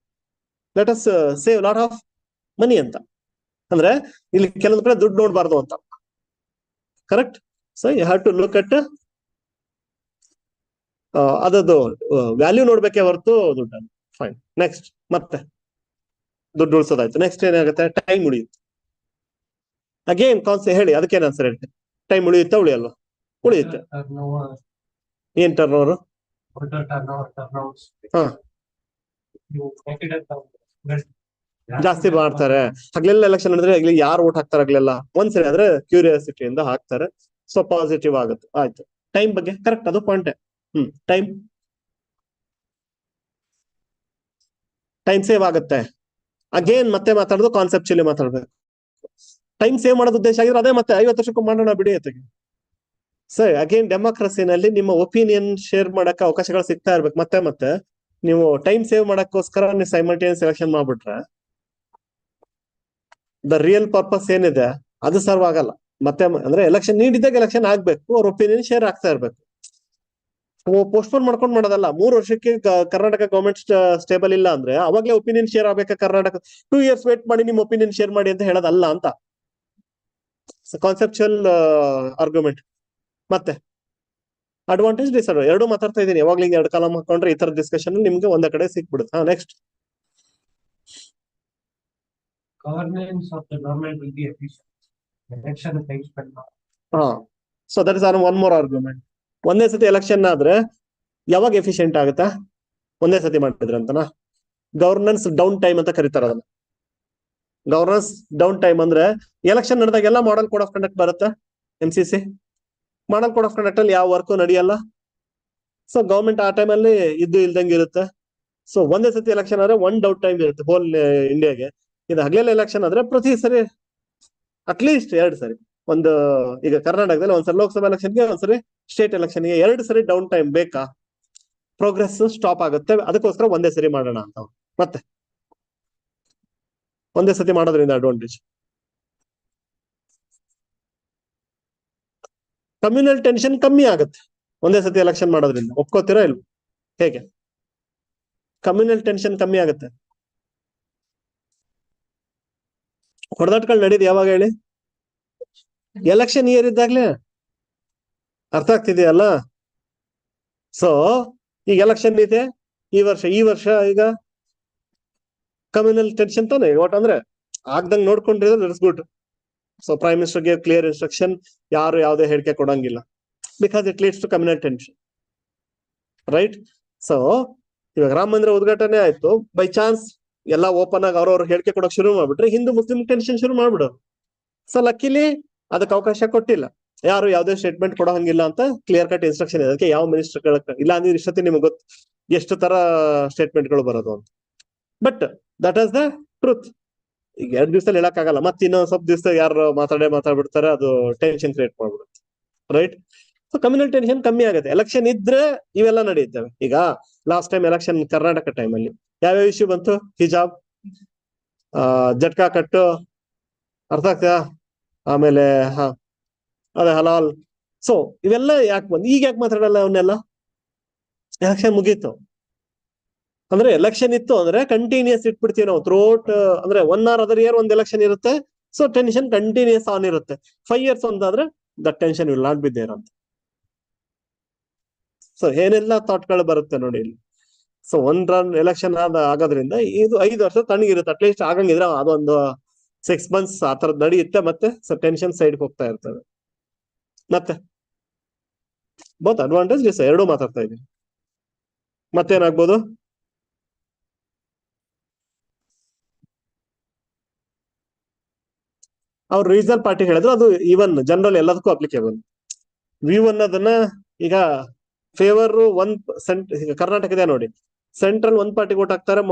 Let us save lot of money ಅಂತ. ಅಂದ್ರೆ ಇಲ್ಲಿ ಕೆಲವೊಂದು ಕಡೆ ದುಡ್ಡು ನೋಡ್ಬಾರ್ದು ಅಂತ. Correct? So you have to look at ಅದದ್ದು ವ್ಯಾಲ್ಯೂ ನೋಡ್ಬೇಕೆ ಹೊರತು ದುಡ್ಡನ್ನು. ಫೈನ್. ನೆಕ್ಸ್ಟ್ ಮತ್ತೆ ದುಡ್ಡು ಉಳಿಸೋದಾಯ್ತು. ನೆಕ್ಸ್ಟ್ ಏನಾಗುತ್ತೆ? ಟೈಮ್ ಉಳಿಯುತ್ತೆ. ಅಗೇನ್ ಕಾನ್ಸೆಪ್ಟ್ ಹೇಳಿ, ಅದಕ್ಕೇನು ಆನ್ಸರ್ ಹೇಳ್ತೀನಿ. ಟೈಮ್ ಉಳಿಯುತ್ತಾ ಉಳಿಯಲ್ವಾ? ಉಳಿಯುತ್ತೆ. ಏನ್ ಟರ್ನ್ ಓವರ್? ಹಾ, ಜಾಸ್ತಿ ಮಾಡ್ತಾರೆ. ಹಗ್ಲೆಲ್ಲ ಎಲೆಕ್ಷನ್ ನಡೆದ್ರೆ ಆಗ್ಲಿ ಯಾರು ಓಟ್ ಹಾಕ್ತಾರೆ ಆಗ್ಲೆಲ್ಲ ಒಂದ್ಸರಿ ಆದ್ರೆ ಕ್ಯೂರಿಯಾಸಿಟಿಯಿಂದ ಹಾಕ್ತಾರೆ. ಸೊ ಪಾಸಿಟಿವ್ ಆಗುತ್ತೆ. ಆಯ್ತು. ಟೈಮ್ ಬಗ್ಗೆ ಕರೆಕ್ಟ್, ಅದು ಪಾಯಿಂಟ್. ಟೈಮ್ ಸೇವ್ ಆಗುತ್ತೆ. ಅಗೇನ್ ಮತ್ತೆ ಮಾತಾಡೋದು ಕಾನ್ಸೆಪ್ಚುಲಿ ಮಾತಾಡ್ಬೇಕು. ಟೈಮ್ ಸೇವ್ ಮಾಡೋದು ಉದ್ದೇಶ ಆಗಿದ್ರೆ ಅದೇ ಮತ್ತೆ 50 ವರ್ಷಕ್ಕೂ ಮಾಡೋಣ ಬಿಡಿ ಅತ್ತಿಗೆ. ಸರಿ, ಅಗೇನ್ ಡೆಮೋಕ್ರಸಿನಲ್ಲಿ ನಿಮ್ಮ ಒಪಿನಿಯನ್ ಶೇರ್ ಮಾಡಕ್ಕೆ ಅವಕಾಶಗಳು ಸಿಗ್ತಾ ಇರ್ಬೇಕು. ಮತ್ತೆ ನೀವು ಟೈಮ್ ಸೇವ್ ಮಾಡಕ್ಕೋಸ್ಕರ ನೀವು ಸೈಮಲ್ಟೇನಿಯಸ್ ಎಲೆಕ್ಷನ್ ಮಾಡ್ಬಿಟ್ರೆ ದ ರಿಯಲ್ ಪರ್ಪಸ್ ಏನಿದೆ ಅದು ಸರ್ವ್ ಆಗಲ್ಲ. ಮತ್ತೆ ಅಂದ್ರೆ ಎಲೆಕ್ಷನ್ ನೀಡಿದ್ದಾಗ ಎಲೆಕ್ಷನ್ ಆಗ್ಬೇಕು, ಅವ್ರ ಒಪಿನಿಯನ್ ಶೇರ್ ಆಗ್ತಾ ಇರ್ಬೇಕು. ಪೋಸ್ಟ್ಪೋನ್ ಮಾಡ್ಕೊಂಡು ಮಾಡೋದಲ್ಲ. 3 ವರ್ಷಕ್ಕೆ ಕರ್ನಾಟಕ ಗವರ್ಮೆಂಟ್ ಸ್ಟೇಬಲ್ ಇಲ್ಲ ಅಂದ್ರೆ ಅವಾಗ್ಲೇ ಒಪಿನಿಯನ್ ಶೇರ್ ಆಗ್ಬೇಕಾ? ಕರ್ನಾಟಕ 2 years ವೇಟ್ ಮಾಡಿ ನಿಮ್ ಒಪಿನಿಯನ್ ಶೇರ್ ಮಾಡಿ ಅಂತ ಹೇಳೋದಲ್ಲ ಅಂತ. Conceptual argument. ಮತ್ತೆ ಅಡ್ವಾಂಟೇಜ್ ಡಿಸ್ಅಡ್ವಾಂಟೇಜ್ ಎರಡು ಮಾತಾಡ್ತಾ ಇದ್ದೀನಿ. ಯಾವಾಗ್ಲೂ 2 ಕಾಲಮ್ ಹಾಕೊಂಡ್ರೆ ಈ ತರ ಡಿಸ್ಕಷನ್ ನಿಮ್ಗೆ ಒಂದೇ ಕಡೆ ಸಿಕ್ಬಿಡುತ್ತೆ. Next, governance of the government will be efficient. Election is expected. So that is one more argument. ಒಂದೇ ಸತಿ ಎಲೆಕ್ಷನ್ ಆದ್ರೆ ಯಾವಾಗ ಎಫಿಷಿಯಂಟ್ ಆಗುತ್ತಾ? ಒಂದೇ ಸತಿ ಮಾಡಿದ್ರೆ ಅಂತನಾ? ಗವರ್ನೆನ್ಸ್ ಡೌನ್ ಟೈಮ್ ಅಂತ ಕರೀತಾರೆ ಅದನ್ನ. ಗವರ್ನೆನ್ಸ್ ಡೌನ್ ಟೈಮ್ ಅಂದ್ರೆ ಎಲೆಕ್ಷನ್ ನಡೆದಾಗೆಲ್ಲ ಮಾಡಲ್ ಕೋಡ್ ಆಫ್ ಕಂಡಕ್ಟ್ ಬರುತ್ತೆ. MCC model code of conduct ಅಲ್ಲಿ ಯಾವ ವರ್ಕು ನಡೆಯಲ್ಲ. ಸೊ ಗವರ್ಮೆಂಟ್ ಆ ಟೈಮಲ್ಲಿ ಇದ್ದು ಇಲ್ದಂಗೆ ಇರುತ್ತೆ. ಸೊ ಒಂದೇ ಸತಿ ಎಲೆಕ್ಷನ್ ಆದ್ರೆ ಒನ್ ಡೌನ್ ಟೈಮ್ ಇರುತ್ತೆ ಹೋಲ್ ಇಂಡಿಯಾಗೆ. ಇದು ಹಗಲೆಲ್ಲ ಎಲೆಕ್ಷನ್ ಆದ್ರೆ ಪ್ರತಿ ಸರಿ ಅಟ್ಲೀಸ್ಟ್ 2 ಸರಿ. ಒಂದು ಈಗ ಕರ್ನಾಟಕದಲ್ಲಿ ಒಂದ್ಸರಿ ಲೋಕಸಭಾ ಎಲೆಕ್ಷನ್ಗೆ, ಒಂದ್ಸರಿ ಸ್ಟೇಟ್ ಎಲೆಕ್ಷನ್ಗೆ 2 ಸರಿ ಡೌನ್ ಟೈಮ್ ಬೇಕಾ? ಪ್ರೋಗ್ರೆಸ್ ಸ್ಟಾಪ್ ಆಗುತ್ತೆ. ಅದಕ್ಕೋಸ್ಕರ ಒಂದೇ ಸರಿ ಮಾಡೋಣ ಅಂತ. ಮತ್ತೆ ಒಂದೇ ಸತಿ ಮಾಡೋದ್ರಿಂದ ಅಡ್ವಾಂಟೇಜ್. ಕಮ್ಯುನಲ್ ಟೆನ್ಷನ್ ಕಮ್ಮಿ ಆಗುತ್ತೆ ಒಂದೇ ಸತಿ ಎಲೆಕ್ಷನ್ ಮಾಡೋದ್ರಿಂದ. ಒಪ್ಕೋತೀರಾ ಇಲ್ವ? ಹೇಗೆ ಕಮ್ಯುನಲ್ ಟೆನ್ಷನ್ ಕಮ್ಮಿ ಆಗುತ್ತೆ? ಹೊಡೆದಾಟಗಳು ನಡೀದು ಯಾವಾಗ ಹೇಳಿ? ಎಲೆಕ್ಷನ್ ಇಯರ್ ಇದ್ದಾಗ್ಲೇ. ಅರ್ಥ ಆಗ್ತಿದೆಯಲ್ಲ? ಸೊ ಈಗ ಎಲೆಕ್ಷನ್ ಇದೆ ಈ ವರ್ಷ ಈಗ ಕಮ್ಯುನಲ್ ಟೆನ್ಷನ್ ತಾನೆ. ವಾಟ್ ಅಂದ್ರೆ ಆಗ್ದಂಗ್ ನೋಡ್ಕೊಂಡಿರೋದು ಇಟ್ಸ್ ಗುಡ್. ಸೊ ಪ್ರೈಮ್ ಮಿನಿಸ್ಟರ್ಗೆ ಕ್ಲಿಯರ್ ಇನ್ಸ್ಟ್ರಕ್ಷನ್, ಯಾರು ಯಾವುದೇ ಹೇಳಿಕೆ ಕೊಡಂಗಿಲ್ಲ. Because it leads to communal tension, right? So ಇವಾಗ ರಾಮ ಮಂದಿರ ಉದ್ಘಾಟನೆ ಆಯ್ತು, ಬೈ ಚಾನ್ಸ್ ಎಲ್ಲ ಓಪನ್ ಆಗಿ ಅವ್ರವ್ರು ಹೇಳಿಕೆ ಕೊಡಕ್ ಶುರು ಮಾಡ್ಬಿಟ್ರೆ ಹಿಂದೂ ಮುಸ್ಲಿಂ ಟೆನ್ಷನ್ ಶುರು ಮಾಡ್ಬಿಡೋರು. ಸೊ ಲಕ್ಕಿಲಿ ಅದಕ್ಕೆ ಅವಕಾಶ ಕೊಟ್ಟಿಲ್ಲ. ಯಾರು ಯಾವುದೇ ಸ್ಟೇಟ್ಮೆಂಟ್ ಕೊಡೋ ಹಂಗಿಲ್ಲ ಅಂತ ಕ್ಲಿಯರ್ ಕಟ್ ಇನ್ಸ್ಟ್ರಕ್ಷನ್ ಇದೆ. ಅದಕ್ಕೆ ಯಾವ ಮಿನಿಸ್ಟರ್ ಇಲ್ಲ ಅಂದ್ರೆ ಇಷ್ಟೊತ್ತಿ ನಿಮ್ಗೆ ಗೊತ್ತು ಎಷ್ಟು ತರ ಸ್ಟೇಟ್ಮೆಂಟ್ಗಳು ಬರೋದು ಅಂತ. But that is the truth. ಈಗ 2 ದಿವಸದಲ್ಲಿ ಹೇಳಕ್ಕಾಗಲ್ಲ. ಮತ್ತೆ ಇನ್ನೊಂದ್ ಸ್ವಲ್ಪ ದಿವಸ ಯಾರು ಮಾತಾಡ್ಬಿಡ್ತಾರೆ, ಅದು ಟೆನ್ಷನ್ ಕ್ರಿಯೇಟ್ ಮಾಡ್ಬಿಡುತ್ತೆ, ರೈಟ್? ಸೊ ಕಮ್ಯುನಲ್ ಟೆನ್ಷನ್ ಕಮ್ಮಿ ಆಗುತ್ತೆ. ಎಲೆಕ್ಷನ್ ಇದ್ರೆ ಇವೆಲ್ಲ ನಡೆಯುತ್ತವೆ. ಈಗ last time election Karnataka time ಅಲ್ಲಿ ಯಾವ್ಯಾವ ಇಶ್ಯೂ ಬಂತು? ಹಿಜಾಬ್, ಜಟ್ಕಾ ಕಟ್ಟು, ಅರ್ಥ ಆಗ್ತದಾ? ಆಮೇಲೆ ಅದೇ ಹಲಾಲ್. ಸೊ ಇವೆಲ್ಲ ಯಾಕೆ ಬಂದು ಈಗ ಯಾಕೆ ಮಾತಾಡಲ್ಲ ಅವನ್ನೆಲ್ಲ? ಎಲೆಕ್ಷನ್ ಮುಗೀತು ಅಂದ್ರೆ, ಎಲೆಕ್ಷನ್ ಇತ್ತು ಅಂದ್ರೆ ಕಂಟಿನ್ಯೂಸ್ ಇಟ್ಬಿಡ್ತೀವಿ ನಾವು ಥ್ರೂಔಟ್. ಅಂದ್ರೆ 1 hour ಅದರ್ ಇಯರ್ ಒಂದು ಎಲೆಕ್ಷನ್ ಇರುತ್ತೆ. ಸೊ ಟೆನ್ಷನ್ ಕಂಟಿನ್ಯೂಸ್ ಆನ್ ಇರುತ್ತೆ. 5 years ಒಂದಾದ್ರೆ the tension will not be there ಅಂತ. ಸೊ ಏನೆಲ್ಲ ಥಾಟ್ಗಳು ಬರುತ್ತೆ ನೋಡಿ ಇಲ್ಲಿ. ಸೊ 1 run ಎಲೆಕ್ಷನ್ ಆಗೋದ್ರಿಂದ ಇದು 5 ವರ್ಷ ತಣ್ಣಗಿರುತ್ತೆ. ಅಟ್ಲೀಸ್ಟ್ ಆಗಂಗಿದ್ರೆ ಅದೊಂದು 6 months ಆ ತರದ್ ನಡೆಯುತ್ತೆ. ಮತ್ತೆ ಸೊ ಟೆನ್ಷನ್ ಸೈಡ್ ಹೋಗ್ತಾ ಇರ್ತದೆ. ಮತ್ತೆ ಬೋತ್ ಅಡ್ವಾಂಟೇಜ್ ಎರಡೂ ಮಾತಾಡ್ತಾ ಇದೀನಿ. ಮತ್ತೇನಾಗ್ಬೋದು? ಅವ್ರು ರೀಜನಲ್ ಪಾರ್ಟಿ ಹೇಳಿದ್ರು, ಅದು ಈವನ್ ಜನರಲ್ ಎಲ್ಲದಕ್ಕೂ ಅಪ್ಲಿಕೇಬಲ್. ವ್ಯೂ ಅನ್ನೋದನ್ನ ಈಗ ಫೇವರ್ ಈಗ ಕರ್ನಾಟಕ ಇದೆ ನೋಡಿ, ಸೆಂಟ್ರಲ್ 1 ಪಾರ್ಟಿಗೆ ಓಟ್ ಹಾಕ್ತಾರೆ,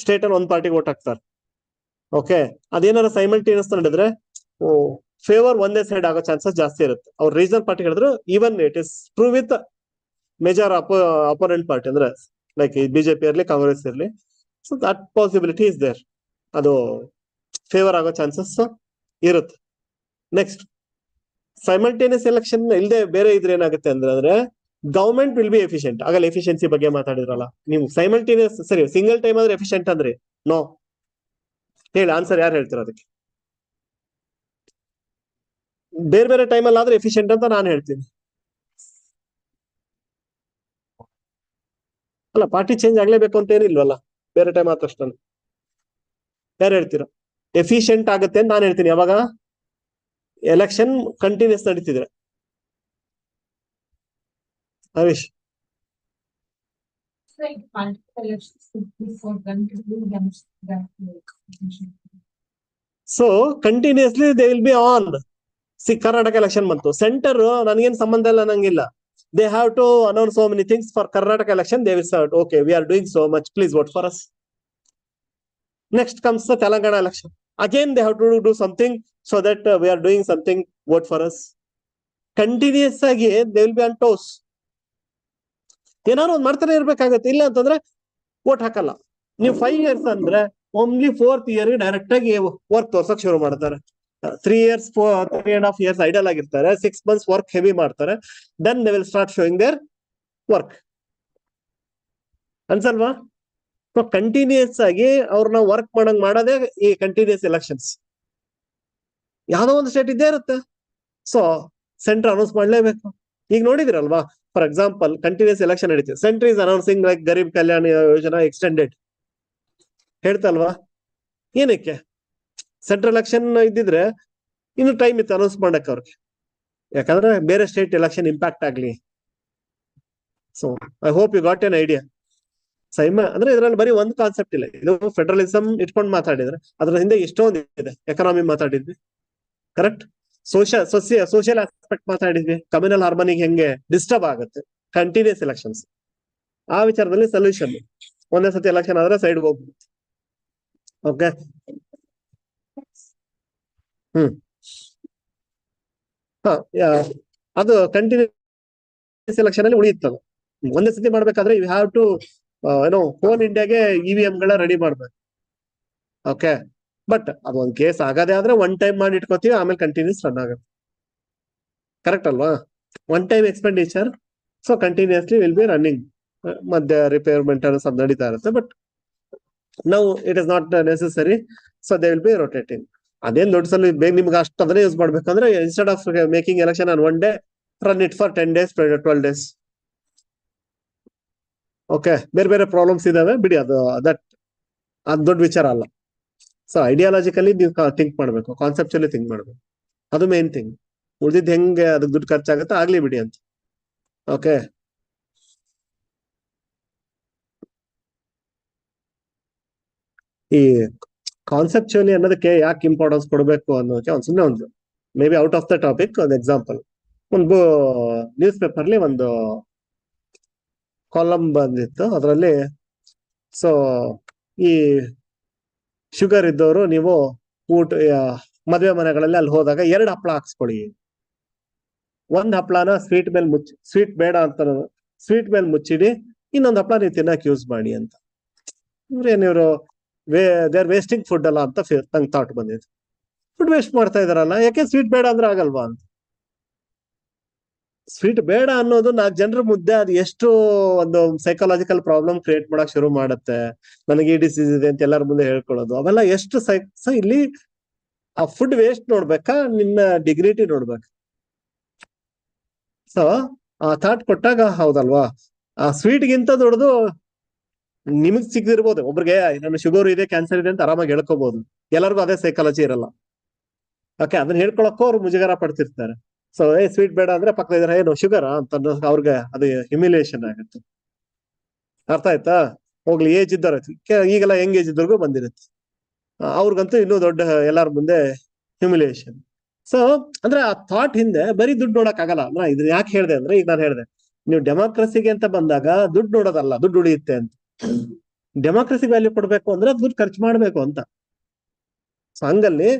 ಸ್ಟೇಟ್ ಅಲ್ಲಿ 1 ಪಾರ್ಟಿಗೆ ಓಟ್ ಹಾಕ್ತಾರೆ. ಓಕೆ, ಅದೇನಾದ್ರು ಸೈಮಲ್ಟೇನಿಯಸ್ ನಡೆದ್ರೆ ಫೇವರ್ ಒಂದೇ ಸೈಡ್ ಆಗೋ ಚಾನ್ಸಸ್ ಜಾಸ್ತಿ ಇರುತ್ತೆ. ಅವ್ರು ರೀಜನಲ್ ಪಾರ್ಟಿ ಹೇಳಿದ್ರು, even it is true with major opponent party, ಅಂದ್ರೆ ಲೈಕ್ ಬಿಜೆಪಿ ಇರ್ಲಿ, ಕಾಂಗ್ರೆಸ್ ಇರ್ಲಿ. So that possibility is there. ಅದು ಫೇವರ್ ಆಗೋ ಚಾನ್ಸಸ್ ಇರುತ್ತೆ. ನೆಕ್ಸ್ಟ್, ಸೈಮಲ್ಟೇನಿಯಸ್ ಎಲೆಕ್ಷನ್ ಇಲ್ಲದೆ ಬೇರೆ ಇದ್ರೆ ಏನಾಗುತ್ತೆ ಅಂದ್ರೆ ಗವರ್ಮೆಂಟ್ ವಿಲ್ ಬಿ ಎಫಿಷಿಯಂಟ್. ಆಗಲ್ಲ ಎಫಿಷಿಯನ್ಸಿ ಬಗ್ಗೆ ಮಾತಾಡಿದ್ರಲ್ಲ ನೀವು. ಸೈಮಲ್ಟೇನಿಯಸ್ ಸರಿ, ಸಿಂಗಲ್ ಟೈಮ್ ಆದ್ರೆ ಎಫಿಷಿಯಂಟ್ ಅಂದ್ರೆ ನೋ. ಹೇಳಿ ಆನ್ಸರ್ ಯಾರು ಹೇಳ್ತೀರ ಅದಕ್ಕೆ? ಬೇರೆ ಬೇರೆ ಟೈಮಲ್ಲಿ ಆದ್ರೆ ಎಫಿಷಿಯಂಟ್ ಅಂತ ನಾನು ಹೇಳ್ತೀನಿ. ಅಲ್ಲ, ಪಾರ್ಟಿ ಚೇಂಜ್ ಆಗ್ಲೇಬೇಕು ಅಂತ ಏನಿಲ್ವಲ್ಲ, ಬೇರೆ ಟೈಮ್ ಆದ ತಕ್ಷಣ. ಯಾರು ಹೇಳ್ತೀರಾ ಎಫಿಷಿಯಂಟ್ ಆಗುತ್ತೆ ಅಂತ ನಾನು ಹೇಳ್ತೀನಿ ಯಾವಾಗ ಎಲೆಕ್ಷನ್ ಕಂಟಿನ್ಯೂಸ್ ನಡೀತಿದ್ರೆ. Harish, so continuously they will be on. Karnataka election ಬಂತು, ಸೆಂಟರ್ ನನಗೇನು ಸಂಬಂಧ ಇಲ್ಲ, ನಂಗಿಲ್ಲ. They have to announce so many things for Karnataka election. They will start, okay we are doing so much, please vote for us. Next comes the Telangana election. Again, they have to do something so that we are doing something, vote for us. Continuous ಆಗಿ they will be on toes. ಏನಾದ್ರು ಒಂದು ಮಾಡ್ತಾನೆ ಇರ್ಬೇಕಾಗತ್ತೆ, ಇಲ್ಲ ಅಂತಂದ್ರೆ vote ಹಾಕಲ್ಲ. ನೀವು 5 years ಅಂದ್ರೆ only 4th year direct ಆಗಿ ವರ್ಕ್ ತೋರ್ಸಕ್ ಶುರು ಮಾಡ್ತಾರೆ. 3 years 3.5 years ಐಡಲ್ ಆಗಿರ್ತಾರೆ, 6 months ವರ್ಕ್ ಹೆವಿ ಮಾಡ್ತಾರೆ. Then they will start showing their work. ಅನ್ಸಲ್ವಾ? ಕಂಟಿನ್ಯೂಸ್ ಆಗಿ ಅವ್ರನ್ನ ವರ್ಕ್ ಮಾಡಂಗ್ ಮಾಡೋದೇ ಈ ಕಂಟಿನ್ಯೂಸ್ ಎಲೆಕ್ಷನ್ಸ್. ಯಾವ್ದೋ ಒಂದು ಸ್ಟೇಟ್ ಇದ್ದೇ ಇರುತ್ತೆ. ಸೊ ಸೆಂಟರ್ ಅನೌನ್ಸ್ ಮಾಡ್ಲೇಬೇಕು. ಈಗ ನೋಡಿದಿರಲ್ವಾ, ಫಾರ್ ಎಕ್ಸಾಂಪಲ್ ಕಂಟಿನ್ಯೂಸ್ ಎಲೆಕ್ಷನ್ ನಡೀತಿದೆ, centre is announcing like Garib Kalyan Yojana extended ಹೇಳ್ತಲ್ವಾ. ಏನಕ್ಕೆ? ಸೆಂಟ್ರಲ್ ಎಲೆಕ್ಷನ್ ಇದ್ದಿದ್ರೆ ಇನ್ನು ಟೈಮ್ ಇತ್ತು ಅನೌನ್ಸ್ ಮಾಡಕ್ಕೆ ಅವ್ರಿಗೆ, ಯಾಕಂದ್ರೆ ಬೇರೆ ಸ್ಟೇಟ್ ಎಲೆಕ್ಷನ್ ಇಂಪ್ಯಾಕ್ಟ್ ಆಗ್ಲಿ. So I hope you got an idea. ಸೈಮ ಅಂದ್ರೆ ಇದ್ರಲ್ಲಿ ಬರೀ ಒಂದು ಕಾನ್ಸೆಪ್ಟ್ ಇಲ್ಲ, ಇದು ಫೆಡರಲಿಸಂ ಇಟ್ಕೊಂಡು ಮಾತಾಡಿದ್ರೆ ಅದ್ರ ಹಿಂದೆ ಎಷ್ಟೊಂದು ಇದೆ. ಎಕನಾಮಿ ಮಾತಾಡಿದ್ವಿ, ಕರೆಕ್ಟ್. ಸೋಷಿಯಲ್ ಆಸ್ಪೆಕ್ಟ್ ಮಾತಾಡಿದ್ವಿ, ಕಮ್ಯುನಲ್ ಹಾರ್ಮೋನಿಗೆ ಹೆಂಗೆ ಡಿಸ್ಟರ್ಬ್ ಆಗುತ್ತೆ ಕಂಟಿನ್ಯೂಸ್ ಎಲೆಕ್ಷನ್ಸ್. ಆ ವಿಚಾರದಲ್ಲಿ ಸೊಲ್ಯೂಷನ್, ಒಂದೇ ಸತಿ ಎಲೆಕ್ಷನ್ ಆದ್ರೆ ಸೈಡ್ ಹೋಗ್ಬಿಡುತ್ತೆ. ಓಕೆ, ಅದು ಕಂಟಿನ್ಯೂಸ್ ಎಲೆಕ್ಷನ್ ಅಲ್ಲಿ ಉಳಿಯುತ್ತದು. ಒಂದೇ ಸತಿ ಮಾಡ್ಬೇಕಾದ್ರೆ ಯು ಹ್ಯಾವ್ ಟು ಹೋಲ್ ಇಂಡಿಯಾಗೆ EVM ರೆಡಿ ಮಾಡ್ಬೇಕು. ಓಕೆ, ಬಟ್ ಅದೊಂದು ಕೇಸ್ ಆಗದೆ ಆದ್ರೆ ಒನ್ ಟೈಮ್ ಮಾಡಿ ಇಟ್ಕೋತೀವಿ, ಆಮೇಲೆ ಕಂಟಿನ್ಯೂಸ್ ರನ್ ಆಗುತ್ತೆ. ಕರೆಕ್ಟ್ ಅಲ್ವಾ? One time expenditure, so continuously will be running. ಮಧ್ಯ ರಿಪೇರ್ಮೆಂಟ್ ಸ್ವಲ್ಪ ನಡೀತಾ ಇರುತ್ತೆ, but now it is not necessary. So they will B rotating. ಅದೇನ್ ದೊಡ್ಡ ಸಲ ಬೇಗ ನಿಮ್ಗೆ ಅಷ್ಟು ಅದನ್ನೇ ಯೂಸ್ ಮಾಡ್ಬೇಕಂದ್ರೆ instead of making election on 1 day, run it for 10 days 12 days. Okay, ಬೇರೆ ಬೇರೆ ಪ್ರಾಬ್ಲಮ್ಸ್ ಇದಾವೆ ಬಿಡಿ, ಅದು ದೊಡ್ಡ ವಿಚಾರ ಅಲ್ಲ. ಸೊ ಐಡಿಯಾಲಜಿಕಲಿ ನೀವು ಥಿಂಕ್ ಮಾಡ್ಬೇಕು, ಕಾನ್ಸೆಪ್ಚುಲಿ ಥಿಂಕ್ ಮಾಡ್ಬೇಕು, ಅದು ಮೇನ್ ಥಿಂಗ್. ಉಳಿದಿದ್ದು ಹೆಂಗೆ ಅದಕ್ಕೆ ದುಡ್ಡು ಖರ್ಚಾಗತ್ತೆ ಆಗ್ಲಿ ಬಿಡಿ ಅಂತ. ಓಕೆ, ಈ ಕಾನ್ಸೆಪ್ಚುಲಿ ಅನ್ನೋದಕ್ಕೆ ಯಾಕೆ ಇಂಪಾರ್ಟೆನ್ಸ್ ಕೊಡಬೇಕು ಅನ್ನೋದಕ್ಕೆ ಒಂದು ಸುಮ್ಮನೆ ಒಂದು may be out of the topic ಒಂದು ಎಕ್ಸಾಂಪಲ್. ಒಂದು ನ್ಯೂಸ್ ಪೇಪರ್ಲಿ ಒಂದು ಕಾಲಮ್ ಬಂದಿತ್ತು, ಅದರಲ್ಲಿ ಸೊ ಈ ಶುಗರ್ ಇದ್ದವರು ನೀವು ಮದುವೆ ಮನೆಗಳಲ್ಲಿ ಅಲ್ಲಿ ಹೋದಾಗ 2 ಹಪ್ಪಳ ಹಾಕ್ಸ್ಕೊಳ್ಳಿ. ಒಂದ್ ಹಪ್ಪಳನ ಸ್ವೀಟ್ ಮೇಲೆ ಸ್ವೀಟ್ ಬೇಡ ಅಂತ ಸ್ವೀಟ್ ಮೇಲೆ ಮುಚ್ಚಿಡಿ, ಇನ್ನೊಂದು ಹಪ್ಪಳ ನೀವು ತಿನ್ನಕ್ ಯೂಸ್ ಮಾಡಿ ಅಂತ. ಇವ್ರು ದೇ ಆರ್ ವೇಸ್ಟಿಂಗ್ ಫುಡ್ ಅಲ್ಲ ಅಂತ ನಂಗೆ ಥಾಟ್ ಬಂದಿತ್ತು. ಫುಡ್ ವೇಸ್ಟ್ ಮಾಡ್ತಾ ಇದಾರಲ್ಲ, ಯಾಕೆ ಸ್ವೀಟ್ ಬೇಡ ಅಂದ್ರೆ ಆಗಲ್ವಾ ಅಂತ. ಸ್ವೀಟ್ ಬೇಡ ಅನ್ನೋದು 4 ಜನರ ಮುದ್ದೆ ಅದು ಎಷ್ಟು ಒಂದು ಸೈಕಾಲಜಿಕಲ್ ಪ್ರಾಬ್ಲಮ್ ಕ್ರಿಯೇಟ್ ಮಾಡಕ್ ಶುರು ಮಾಡುತ್ತೆ. ನನಗೆ ಈ ಡಿಸೀಸ್ ಇದೆ ಅಂತ ಎಲ್ಲರ ಮುಂದೆ ಹೇಳ್ಕೊಳ್ಳೋದು, ಅವೆಲ್ಲ ಎಷ್ಟು ಇಲ್ಲಿ ಆ ಫುಡ್ ವೇಸ್ಟ್ ನೋಡ್ಬೇಕಾ, ನಿನ್ನ ಡಿಗ್ನಿಟಿ ನೋಡ್ಬೇಕಾ? ಸೊ ಆ ಥಾಟ್ ಕೊಟ್ಟಾಗ ಹೌದಲ್ವಾ, ಆ ಸ್ವೀಟ್ಗಿಂತ ದೊಡ್ಡದು ನಿಮಗ್ ಸಿಗದಿರ್ಬೋದು. ಒಬ್ರಿಗೆ ನನ್ನ ಶುಗರ್ ಇದೆ, ಕ್ಯಾನ್ಸರ್ ಇದೆ ಅಂತ ಆರಾಮಾಗಿ ಹೇಳ್ಕೋಬಹುದು, ಎಲ್ಲರಿಗೂ ಅದೇ ಸೈಕಾಲಜಿ ಇರಲ್ಲ. ಓಕೆ, ಅದನ್ನ ಹೇಳ್ಕೊಳಕ್ಕೂ ಅವ್ರು ಮುಜುಗರ ಪಡ್ತಿರ್ತಾರೆ. ಸೊ ಸ್ವೀಟ್ ಬೇಡ ಅಂದ್ರೆ ಪಕ್ಕ ಇದ್ರೆ ಏನು ಶುಗರ್ ಅಂತ ಅವ್ರಿಗೆ ಅದು ಹ್ಯುಮಿಲಿಯೇಷನ್ ಆಗುತ್ತೆ. ಅರ್ಥ ಆಯ್ತಾ? ಹೋಗ್ಲಿ, ಏಜ್ ಇದ್ದವ್ರ ಈಗೆಲ್ಲ ಯಂಗ್ ಏಜ್ ಇದ್ದವ್ರಿಗೂ ಬಂದಿರುತ್ತೆ, ಅವ್ರಿಗಂತೂ ಇನ್ನೂ ದೊಡ್ಡ ಎಲ್ಲಾರ ಮುಂದೆ ಹ್ಯುಮಿಲಿಯೇಷನ್. ಸೊ ಅಂದ್ರೆ ಆ ಥಾಟ್ ಹಿಂದೆ ಬರೀ ದುಡ್ಡು ನೋಡಕ್ ಆಗಲ್ಲ. ಇದನ್ನ ಯಾಕೆ ಹೇಳ್ದೆ ಅಂದ್ರೆ, ಈಗ ನಾನು ಹೇಳ್ದೆ ನೀವು ಡೆಮಾಕ್ರಸಿಗೆ ಅಂತ ಬಂದಾಗ ದುಡ್ಡು ನೋಡೋದಲ್ಲ, ದುಡ್ಡು ಉಳಿಯುತ್ತೆ ಅಂತ. ಡೆಮಾಕ್ರಸಿ ವ್ಯಾಲ್ಯೂ ಕೊಡ್ಬೇಕು ಅಂದ್ರೆ ದುಡ್ಡು ಖರ್ಚು ಮಾಡ್ಬೇಕು ಅಂತ. ಸೊ ಹಂಗಲ್ಲಿ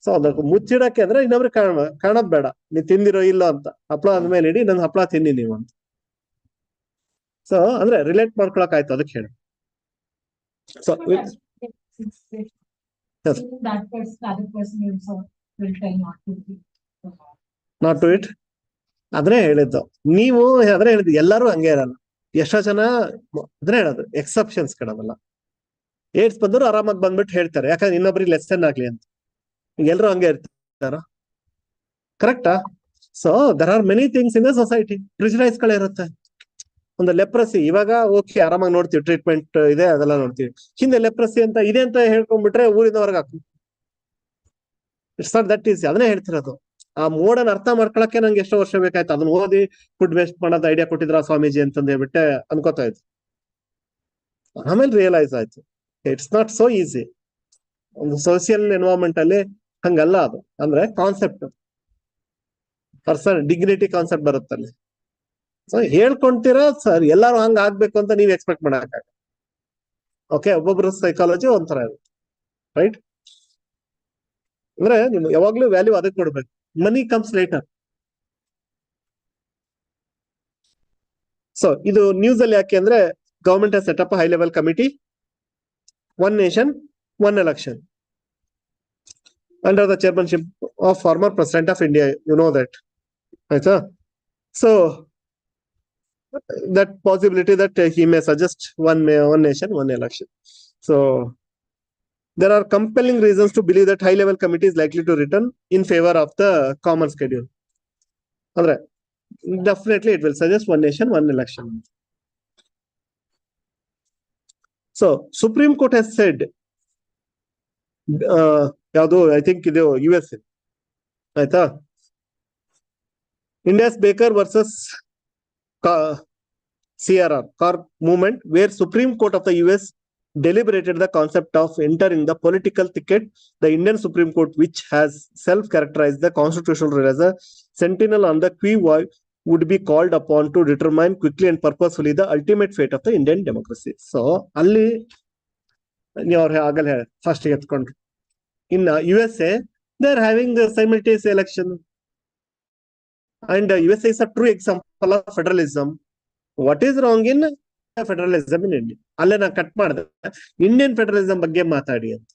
ಸೊ ಅದಕ್ಕೆ ಮುಚ್ಚಿಡಕ್ಕೆ ಅಂದ್ರೆ ಇನ್ನೊಬ್ರಿಗೆ ಕಾಣೋದ್ ಬೇಡ, ನೀವ್ ತಿಂದಿರೋ ಇಲ್ಲ ಅಂತ. ಹಪ್ಳ ಆದ್ಮೇಲೆ ಇಡಿ, ನನ್ ಹಪ್ಳ ತಿನ್ನಿ ನೀವು ಅಂತ. ಸೊ ಅಂದ್ರೆ ರಿಲೇಟ್ ಮಾಡ್ಕೊಳಕ್ ಆಯ್ತು, ಅದಕ್ಕೆ ಹೇಳಿ. ಸೊ ನಾಟ್ ಟು ಇಟ್, ಅದ್ರೆ ಹೇಳಿದ್ದು ನೀವು, ಅದ್ರೆ ಹೇಳಿದ್ದು ಎಲ್ಲರೂ ಹಂಗೆ ಇರಲ್ಲ. ಎಷ್ಟೋ ಜನ ಅದ್ರೆ ಹೇಳೋದು ಎಕ್ಸೆಪ್ಷನ್ಸ್ ಕಣವಲ್ಲ. ಏಡ್ಸ್ ಬಂದ್ರು ಆರಾಮಾಗಿ ಬಂದ್ಬಿಟ್ಟು ಹೇಳ್ತಾರೆ, ಯಾಕಂದ್ರೆ ಇನ್ನೊಬ್ರಿಗೆ ಲೆಸನ್ ಆಗ್ಲಿ ಅಂತ. ಎಲ್ರು ಹಂಗೆ ಇರ್ತಾರ? ಕರೆಕ್ಟಾ? So there are many things in the society. ಪ್ರಿಜುಡೈಸ್ಗಳಿರುತ್ತೆ. ಒಂದು ಲೆಪ್ರಸಿ ಇವಾಗ ಓಕೆ ಆರಾಮಾಗಿ ನೋಡ್ತೀವಿ, ಟ್ರೀಟ್ಮೆಂಟ್ ಇದೆ ಅದೆಲ್ಲ ನೋಡ್ತೀವಿ. ಹಿಂದೆ ಲೆಪ್ರಸಿ ಅಂತ ಇದೆ ಅಂತ ಹೇಳ್ಕೊಂಡ್ಬಿಟ್ರೆ ಊರಿಂದ ಹೊರಗೆ ಹಾಕು. It's not that easy. ಅದನ್ನೇ ಹೇಳ್ತಿರೋದು. ಆ ಮೋಡನ್ ಅರ್ಥ ಮಾಡ್ಕೊಳಕ್ಕೆ ನಂಗೆ ಎಷ್ಟೋ ವರ್ಷ ಬೇಕಾಯ್ತು. ಅದನ್ನ ಓದಿ ಫುಡ್ ವೇಸ್ಟ್ ಮಾಡೋದು ಐಡಿಯಾ ಕೊಟ್ಟಿದ್ರ ಸ್ವಾಮೀಜಿ ಅಂತಂದು ಹೇಳ್ಬಿಟ್ಟೆ ಅನ್ಕೋತಾ ಇದ್ದೆ. ಆಮೇಲೆ ರಿಯಲೈಸ್ ಆಯ್ತು ಇಟ್ಸ್ ನಾಟ್ ಸೋ ಈಸಿ. ಒಂದು ಸೋಷಿಯಲ್ ಎನ್ವೈರನ್ಮೆಂಟ್ ಅಲ್ಲಿ ಹಂಗಲ್ಲ ಅದು. ಅಂದ್ರೆ ಕಾನ್ಸೆಪ್ಟ್ ಪರ್ಸನ್ ಡಿಗ್ನಿಟಿ ಕಾನ್ಸೆಪ್ಟ್ ಬರುತ್ತಲ್ಲಿ. ಸೊ ಹೇಳ್ಕೊಂತೀರಾ ಸರ್ ಎಲ್ಲಾರು ಹಂಗ ಆಗ್ಬೇಕು ಅಂತ ನೀವ್ ಎಕ್ಸ್ಪೆಕ್ಟ್ ಮಾಡಕ್. ಓಕೆ, ಒಬ್ಬೊಬ್ರು ಸೈಕಾಲಜಿ ಒಂಥರ ಇರುತ್ತೆ, ರೈಟ್? ಅಂದ್ರೆ ನೀವು ಯಾವಾಗ್ಲೂ ವ್ಯಾಲ್ಯೂ ಅದಕ್ಕೆ ಕೊಡ್ಬೇಕು. Money comes later. ಸೊ ಇದು ನ್ಯೂಸ್ ಅಲ್ಲಿ ಯಾಕೆ ಅಂದ್ರೆ government has set up high level committee, one nation one election, under the chairmanship of former president of India. You know that, ಆಯ್ತಾ? So that possibility that he may suggest one nation, one election. So there are compelling reasons to believe that high level committee is likely to return in favor of the common schedule. Andre, definitely it will suggest one nation, one election. So Supreme Court has said, I think ಇದು USA, ಆಯ್ತಾ? India's Baker versus CRR, car movement, where Supreme Court of the US deliberated the concept of entering the political thicket. The Indian Supreme Court, which has self-characterized the constitutional rule as a sentinel on the qui vive, would be called upon to determine quickly and purposefully the ultimate fate of the Indian democracy. So, ಅಲ್ಲಿ ನೀವು ಆಗಲೇ first ಎತ್ಕೊಂಡ್ರು. In USA, they are having the simultaneous election. And USA is a true example of federalism. What is wrong in federalism in India? ಅಲ್ಲೇ ನಾನು cut ಮಾಡಿದೆ, Indian federalism ಬಗ್ಗೆ ಮಾತಾಡಿ ಅಂತ.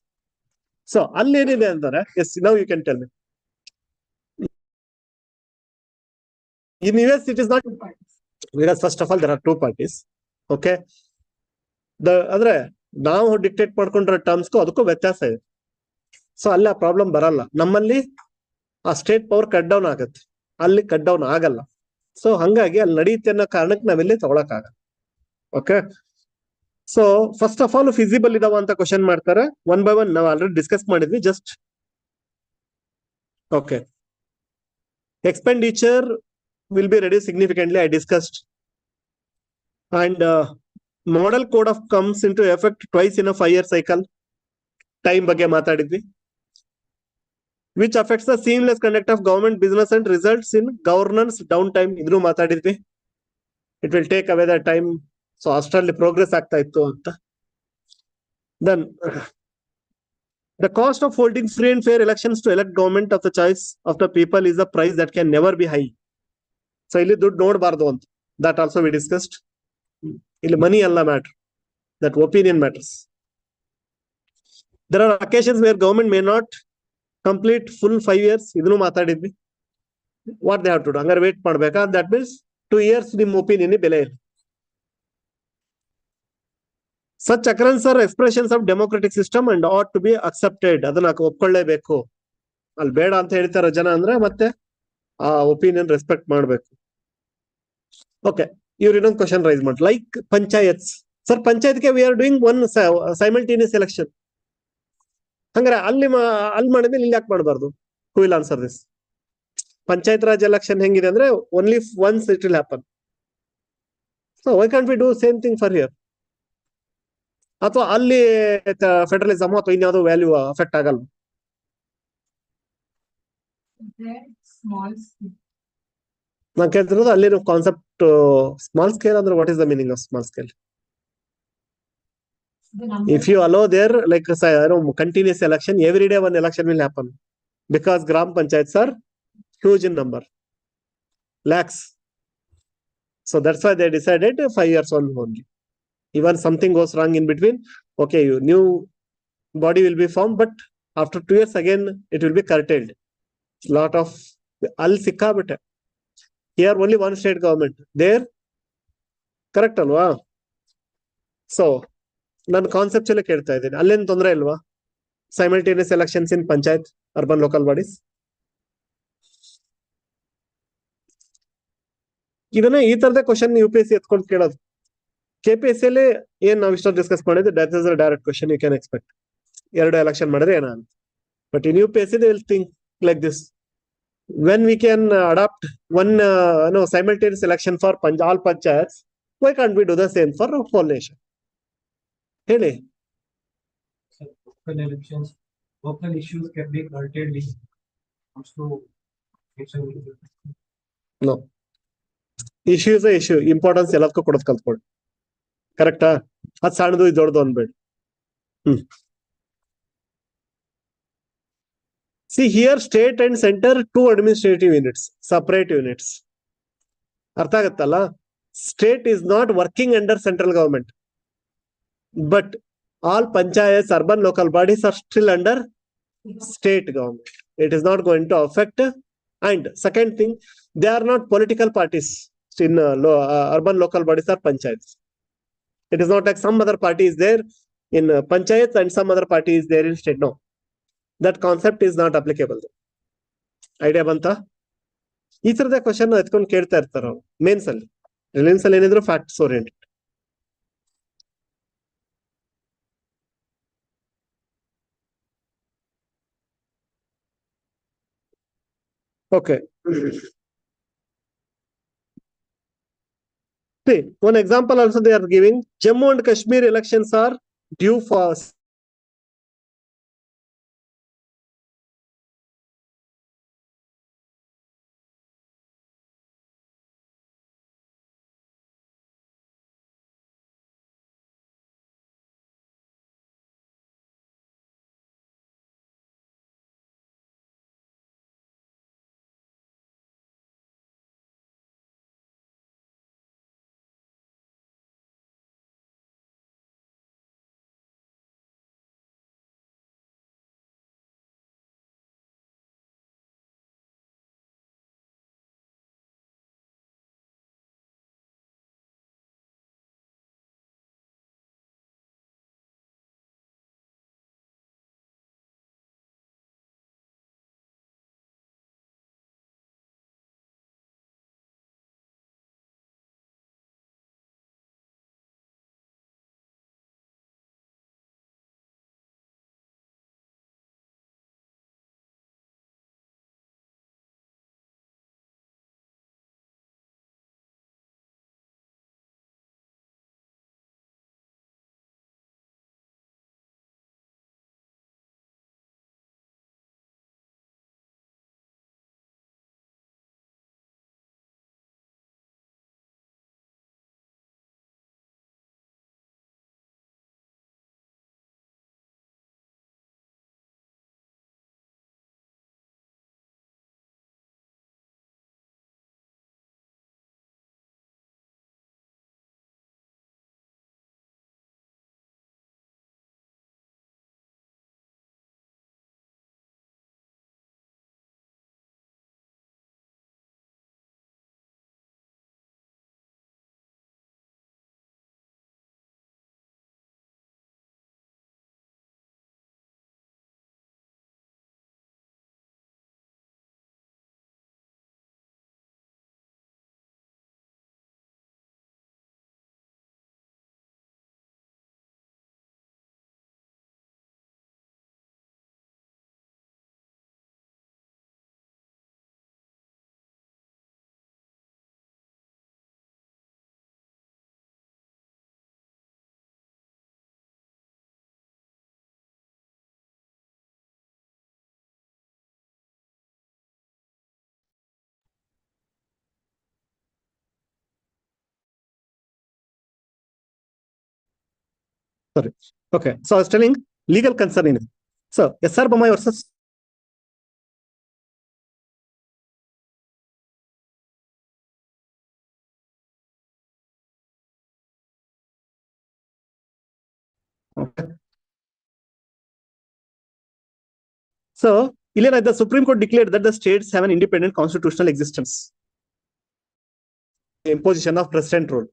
So ಅಲ್ಲೇನಿದೆ ಅಂತಾರೆ, yes now you can tell me. In US it is not, because first of all there are two parties. Okay, ಅಂದ್ರೆ ನಾವು ಡಿಕ್ಟೇಟ್ ಮಾಡ್ಕೊಂಡ್ರ ಟರ್ಮ್ಸ್ಗೂ ಅದಕ್ಕೂ ವ್ಯತ್ಯಾಸ ಇದೆ. ಸೊ ಅಲ್ಲಿ ಆ ಪ್ರಾಬ್ಲಮ್ ಬರಲ್ಲ. ನಮ್ಮಲ್ಲಿ ಆ ಸ್ಟೇಟ್ ಪವರ್ ಕಟ್ ಡೌನ್ ಆಗತ್ತೆ, ಅಲ್ಲಿ ಕಟ್ ಡೌನ್ ಆಗಲ್ಲ. ಸೊ ಹಂಗಾಗಿ ಅಲ್ಲಿ ನಡೆಯುತ್ತೆ ಅನ್ನೋ ಕಾರಣಕ್ಕೆ ನಾವಿಲ್ಲಿ ತಗೊಳಕ್ಕಾಗಲ್ಲ. Okay, so first of all feasible ಇದಾವ ಅಂತ ಕ್ವಶನ್ ಮಾಡ್ತಾರೆ. ಒನ್ ಬೈ ಒನ್ ನಾವು ಆಲ್ರೆಡಿ ಡಿಸ್ಕಸ್ ಮಾಡಿದ್ವಿ just. Okay, expenditure will be reduced significantly, I discussed. And model code of comes into effect twice in a 5-year cycle. Time ಬಗ್ಗೆ ಮಾತಾಡಿದ್ವಿ. Which affects the seamless conduct of government business and results in governance downtime. ಇದನ್ನು ಮಾತಾಡಿದ್ವಿ. It will take away the time. So ಅಷ್ಟರಲ್ಲಿ progress ಆಗ್ತಾ ಇತ್ತು ಅಂತ. Then the cost of holding free and fair elections to elect government of the choice of the people is a price that can never be high. So ಇಲ್ಲಿ ದುಡ್ಡು ನೋಡಬಾರ್ದು ಅಂತ. That also we discussed. ಇಲ್ಲಿ money ಅಲ್ಲ matter, that opinion matters. There are occasions where government may not complete full 5 years. ಇದನ್ನು ಮಾತಾಡಿದ್ವಿ. What they have to do, ಹಂಗಾರೆ wait ಮಾಡ್ಬೇಕಾ? ದಟ್ ಮೀನ್ಸ್ 2 years ನಿಮ್ಮ ಒಪಿನಿಯನ್ ಬೆಲೆ ಇಲ್ಲ. Such occurrences are expressions of democratic system and ought to be accepted. ಅದನ್ನ ಒಪ್ಕೊಳ್ಳೇಬೇಕು. ಅಲ್ಲಿ ಬೇಡ ಅಂತ ಹೇಳ್ತಾರ ಜನ ಅಂದ್ರೆ ಮತ್ತೆ ಆ ಒಪಿನಿಯನ್ ರೆಸ್ಪೆಕ್ಟ್ ಮಾಡ್ಬೇಕು. ಓಕೆ, ಇವ್ರು ಇನ್ನೊಂದು ಕ್ವಶನ್ ರೈಸ್ ಮಾಡಿ, ಲೈಕ್ ಪಂಚಾಯತ್ಸ್. ಸರ್ ಪಂಚಾಯತ್ಗೆ we are doing one simultaneous election. ಹಂಗಾರೆ ಅಲ್ಲಿ ಮಾಡಿದ್ಮೇಲೆ ಇಲ್ಲಿ ಯಾಕೆ ಮಾಡಬಾರ್ದು? Who will answer this? Panchayat raj election ಹೆಂಗಿದೆ ಅಂದ್ರೆ only once it will happen. So why can't we do same thing for here? ಅಥವಾ ಅಲ್ಲಿ ಫೆಡರಲಿಸಮ್ ಅಥವಾ ಇನ್ಯಾವುದೋ ವ್ಯಾಲ್ಯೂ ಅಫೆಕ್ಟ್ ಆಗಲ್ಲ? ನಾನು ಕೇಳ್ತಿರೋದು ಅಲ್ಲಿನ ಕಾನ್ಸೆಪ್ಟ್ ಸ್ಮಾಲ್ ಸ್ಕೇಲ್ ಅಂದ್ರೆ what is the meaning of small scale? If you allow there like continuous election, every day one election will happen because gram panchayats are huge in number, lakhs. So that's why they decided 5 years only. Even something goes wrong in between, okay, new body will be formed, but after 2 years again it will be curtailed. Lot of al sikkabite. Here only one state government, there correct alwa? So ನಾನು ಕಾನ್ಸೆಪ್ಚುಲಿ ಕೇಳ್ತಾ ಇದ್ದೀನಿ, ಅಲ್ಲೇನು ತೊಂದರೆ ಇಲ್ವಾ? Simultaneous elections in panchayat, urban local bodies. ಇದನ್ನ ಈ ತರದ question U P S C ಎತ್ಕೊಂಡು ಕೇಳೋದು. KPSC ಅಲ್ಲಿ ಏನ್ ನಾವು ಇಷ್ಟ ಡಿಸ್ಕಸ್ ಮಾಡಿದ್ರೆ that is a direct question you can expect. 2 election ಮಾಡಿದ್ರೆ ಏನಾಗುತ್ತೆ. But in UPSC they will think like this. When we can adopt one simultaneous election for all panchayats, why can't we do the same for whole nation? ಹೇಳಿ. So, local elections, local issues can be curtailed in comes to nation. No. Issue is a issue. Importance ಎಲ್ಲದಕ್ಕೂ ಕೊಡೋದು ಕಲ್ತ್ಕೊಳ್ಳಿ. ಕರೆಕ್ಟಾ? ಅದು ಸಣ್ಣದು ಇದು ದೊಡ್ಡದು ಅನ್ಬೇಡಿ. See here, state and center, 2 administrative units, separate units. ಅರ್ಥ ಆಗತ್ತಲ್ಲ? State is not working under central government. But all panchayats, urban local bodies are still under state government. It is not going to affect. And second thing, they are not political parties in urban local bodies or panchayats. It is not like some other party is there in panchayats and some other party is there in state. No, that concept is not applicable. Idea ಬಂತ? ಈ ತರದ question ಎತ್ಕೊಂಡು ಕೇಳ್ತಾ ಇರ್ತಾರ ಅವ್ರು mains ಅಲ್ಲಿ. ರಿಲಯನ್ಸ್ ಅಲ್ಲಿ ಏನಿದ್ರು facts oriented. Okay. See, one example also they are giving. Jammu and Kashmir elections are due for sorry. Okay, so I was telling legal concern in it. So SR Bommai versus okay. So the Supreme Court declared that the states have an independent constitutional existence. Imposition of president rule.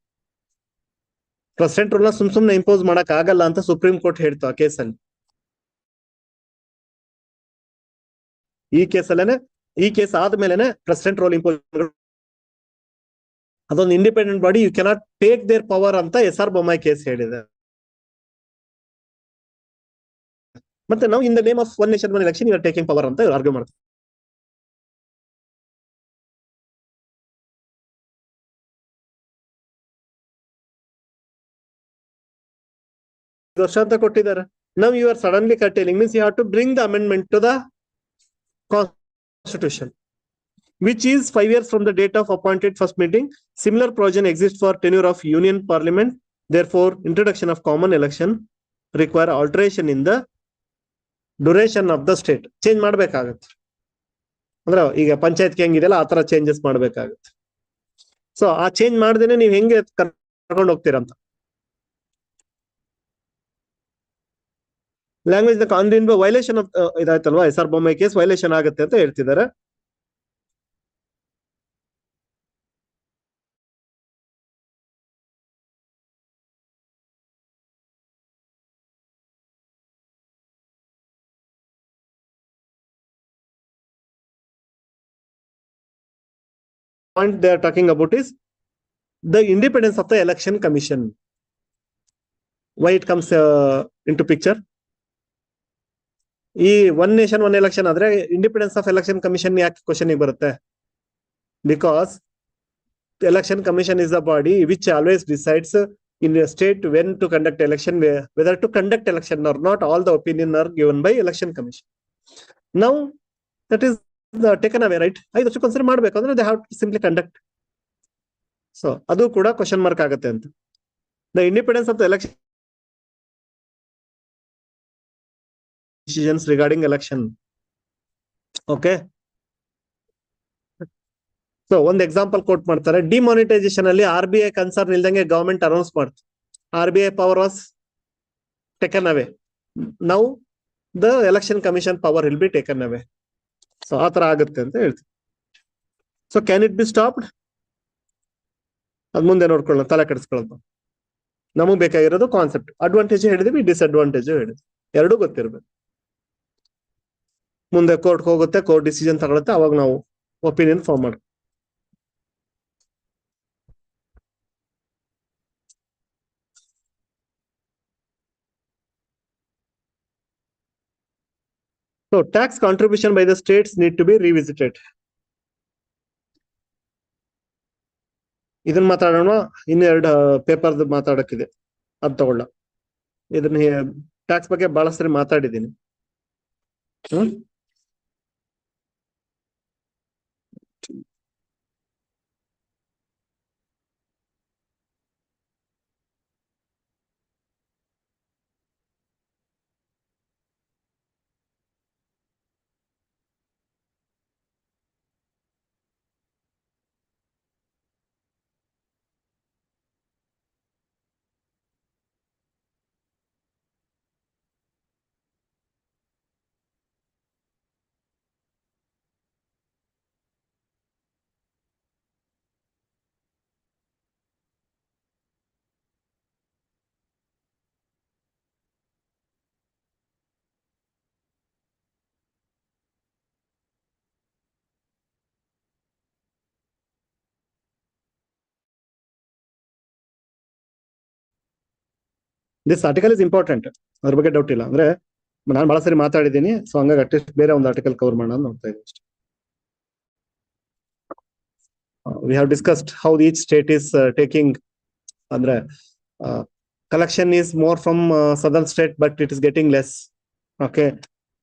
President rule ಸುಮ್ನೆ impose ಮಾಡಕ್ ಆಗಲ್ಲ ಅಂತ supreme court ಹೇಳ್ತು ಆ ಕೇಸಲ್ಲಿ. ಈ ಕೇಸಲ್ಲೇನೆ ಈ ಕೇಸ್ ಆದ್ಮೇಲೆನೆ ಪ್ರೆಸಿಡೆಂಟ್ ರೋಲ್ ಇಂಪೋಸ್ ಅದೊಂದು independent body, you cannot take their power ಅಂತ SR ಬೊಮ್ಮಾಯಿ ಕೇಸ್ ಹೇಳಿದೆ. ಮತ್ತೆ ನಾವು in the name of one nation one election you are taking power ಅಂತ ಆರ್ಗ್ಯೂ ಮಾಡ್ತಾರೆ. ವರ್ಷ ಅಂತ ಕೊಟ್ಟಿದ್ದಾರೆ. Now you are suddenly curtailing, means you have to bring the amendment to the constitution, which is 5 years from the date of appointed first meeting. Similar provision exists for tenure of union parliament. Therefore, introduction of common election require alteration in the duration of the state. Change ಮಾಡ್ಬೇಕಾಗತ್ತೆ. ಅಂದ್ರೆ ಈಗ ಪಂಚಾಯತ್ಗೆ ಹೆಂಗಿದೆಯಲ್ಲ ಆ ತರ changes ಮಾಡ್ಬೇಕಾಗತ್ತೆ. So ಆ change ಮಾಡ್ದೇನೆ ನೀವು ಹೆಂಗೆ ಕರ್ಕೊಂಡು ಹೋಗ್ತೀರಂತ. ಲ್ಯಾಂಗ್ವೇಜ್ ಅಂದ್ರಿಂದ ವೈಲೇಷನ್ ಆಫ್ ಇದಾಯ್ತಲ್ವಾ, SR ಬೊಮ್ಮಾಯಿ ಕೇಸ್ ವೈಲೇಷನ್ ಆಗುತ್ತೆ ಅಂತ ಹೇಳ್ತಿದ್ದಾರೆ. Point they are talking about is the independence of the election commission. Why it comes into picture? ಈ ಒನ್ ನೇಷನ್ ಒನ್ ಎಲೆಕ್ಷನ್ ಆದ್ರೆ ಇಂಡಿಪೆಂಡೆನ್ಸ್ ಆಫ್ ಎಲೆಕ್ಷನ್ ಕಮಿಷನ್ ಯಾಕೆ question ಬರುತ್ತೆ? Because election commission is the body which always decides in a state when to conduct election, whether to conduct election or not. All the opinion are given by election commission. Now that is taken away, right? ಐದು ವರ್ಷಕ್ಕೆ ಒಂದ್ಸರಿ ಮಾಡ್ಬೇಕಂದ್ರೆ they have to simply conduct. So ಅದು ಕೂಡ question mark ಆಗುತ್ತೆ ಅಂತ. The independence of the election decisions regarding election. Okay. So ಒಂದು example coat ಮಾಡ್ತಾರೆ. ಡಿಮಾನಿಟೈಸೇಷನ್ ಅಲ್ಲಿ RBI ಕನ್ಸರ್ನ್ ಇಲ್ದಂಗೆ ಗವರ್ಮೆಂಟ್ ಅನೌನ್ಸ್ ಮಾಡ್ತು. RBI power was taken away. Now the election commission power will be taken away. So ಆ ತರ ಆಗುತ್ತೆ ಅಂತ ಹೇಳ್ತೀವಿ. So can it be stopped? ಅದ್ ಮುಂದೆ ನೋಡ್ಕೊಳ್ಳೋಣ, ತಲೆ ಕೆಡಿಸ್ಕೊಳ್ಳೋದು. ನಮಗ್ ಬೇಕಾಗಿರೋದು ಕಾನ್ಸೆಪ್ಟ್. ಅಡ್ವಾಂಟೇಜ್ ಹೇಳಿದ್ವಿ, ಡಿಸ್ಅಡ್ವಾಂಟೇಜ್ ಹೇಳಿದ್ವಿ, ಎರಡೂ ಗೊತ್ತಿರ್ಬೇಕು. ಮುಂದೆ ಕೋರ್ಟ್ ಹೋಗುತ್ತೆ, ಕೋರ್ಟ್ ಡಿಸಿಷನ್ ತಗೊಳುತ್ತೆ, ಅವಾಗ ನಾವು ಒಪಿನಿಯನ್ ಫಾರ್ಮ್ ಮಾಡ್ತೀವಿ. So tax contribution by the states need to be revisited. ಇದನ್ನ ಮಾತಾಡೋಣ, ಇನ್ನೆರಡು ಪೇಪರ್ ಮಾತಾಡಕ್ಕಿದೆ, ಅದ್ ತಗೊಳ್ಳ. ಇದನ್ನ ಟ್ಯಾಕ್ಸ್ ಬಗ್ಗೆ ಬಹಳ ಸರಿ ಮಾತಾಡಿದ್ದೀನಿ. ದಿಸ್ ಆರ್ಟಿಕಲ್ ಇಸ್ ಇಂಪಾರ್ಟೆಂಟ್, ಅದ್ರ ಬಗ್ಗೆ ಡೌಟ್ ಇಲ್ಲ. ಅಂದ್ರೆ ನಾನು ಬಹಳ ಸರಿ ಮಾತಾಡಿದ್ದೀನಿ, ಸೊ ಹಂಗಾಗಿ ಅಟ್ಲೀಸ್ಟ್ ಬೇರೆ ಒಂದು ಆರ್ಟಿಕಲ್ ಕವರ್ ಮಾಡೋಣ ಅಂತ ನೋಡ್ತಾ ಇದ್ದೀನಿ ಅಷ್ಟೇ. We have discussed how each state is taking, ಅಂದ್ರೆ collection is more from southern state, but it is getting less. Okay,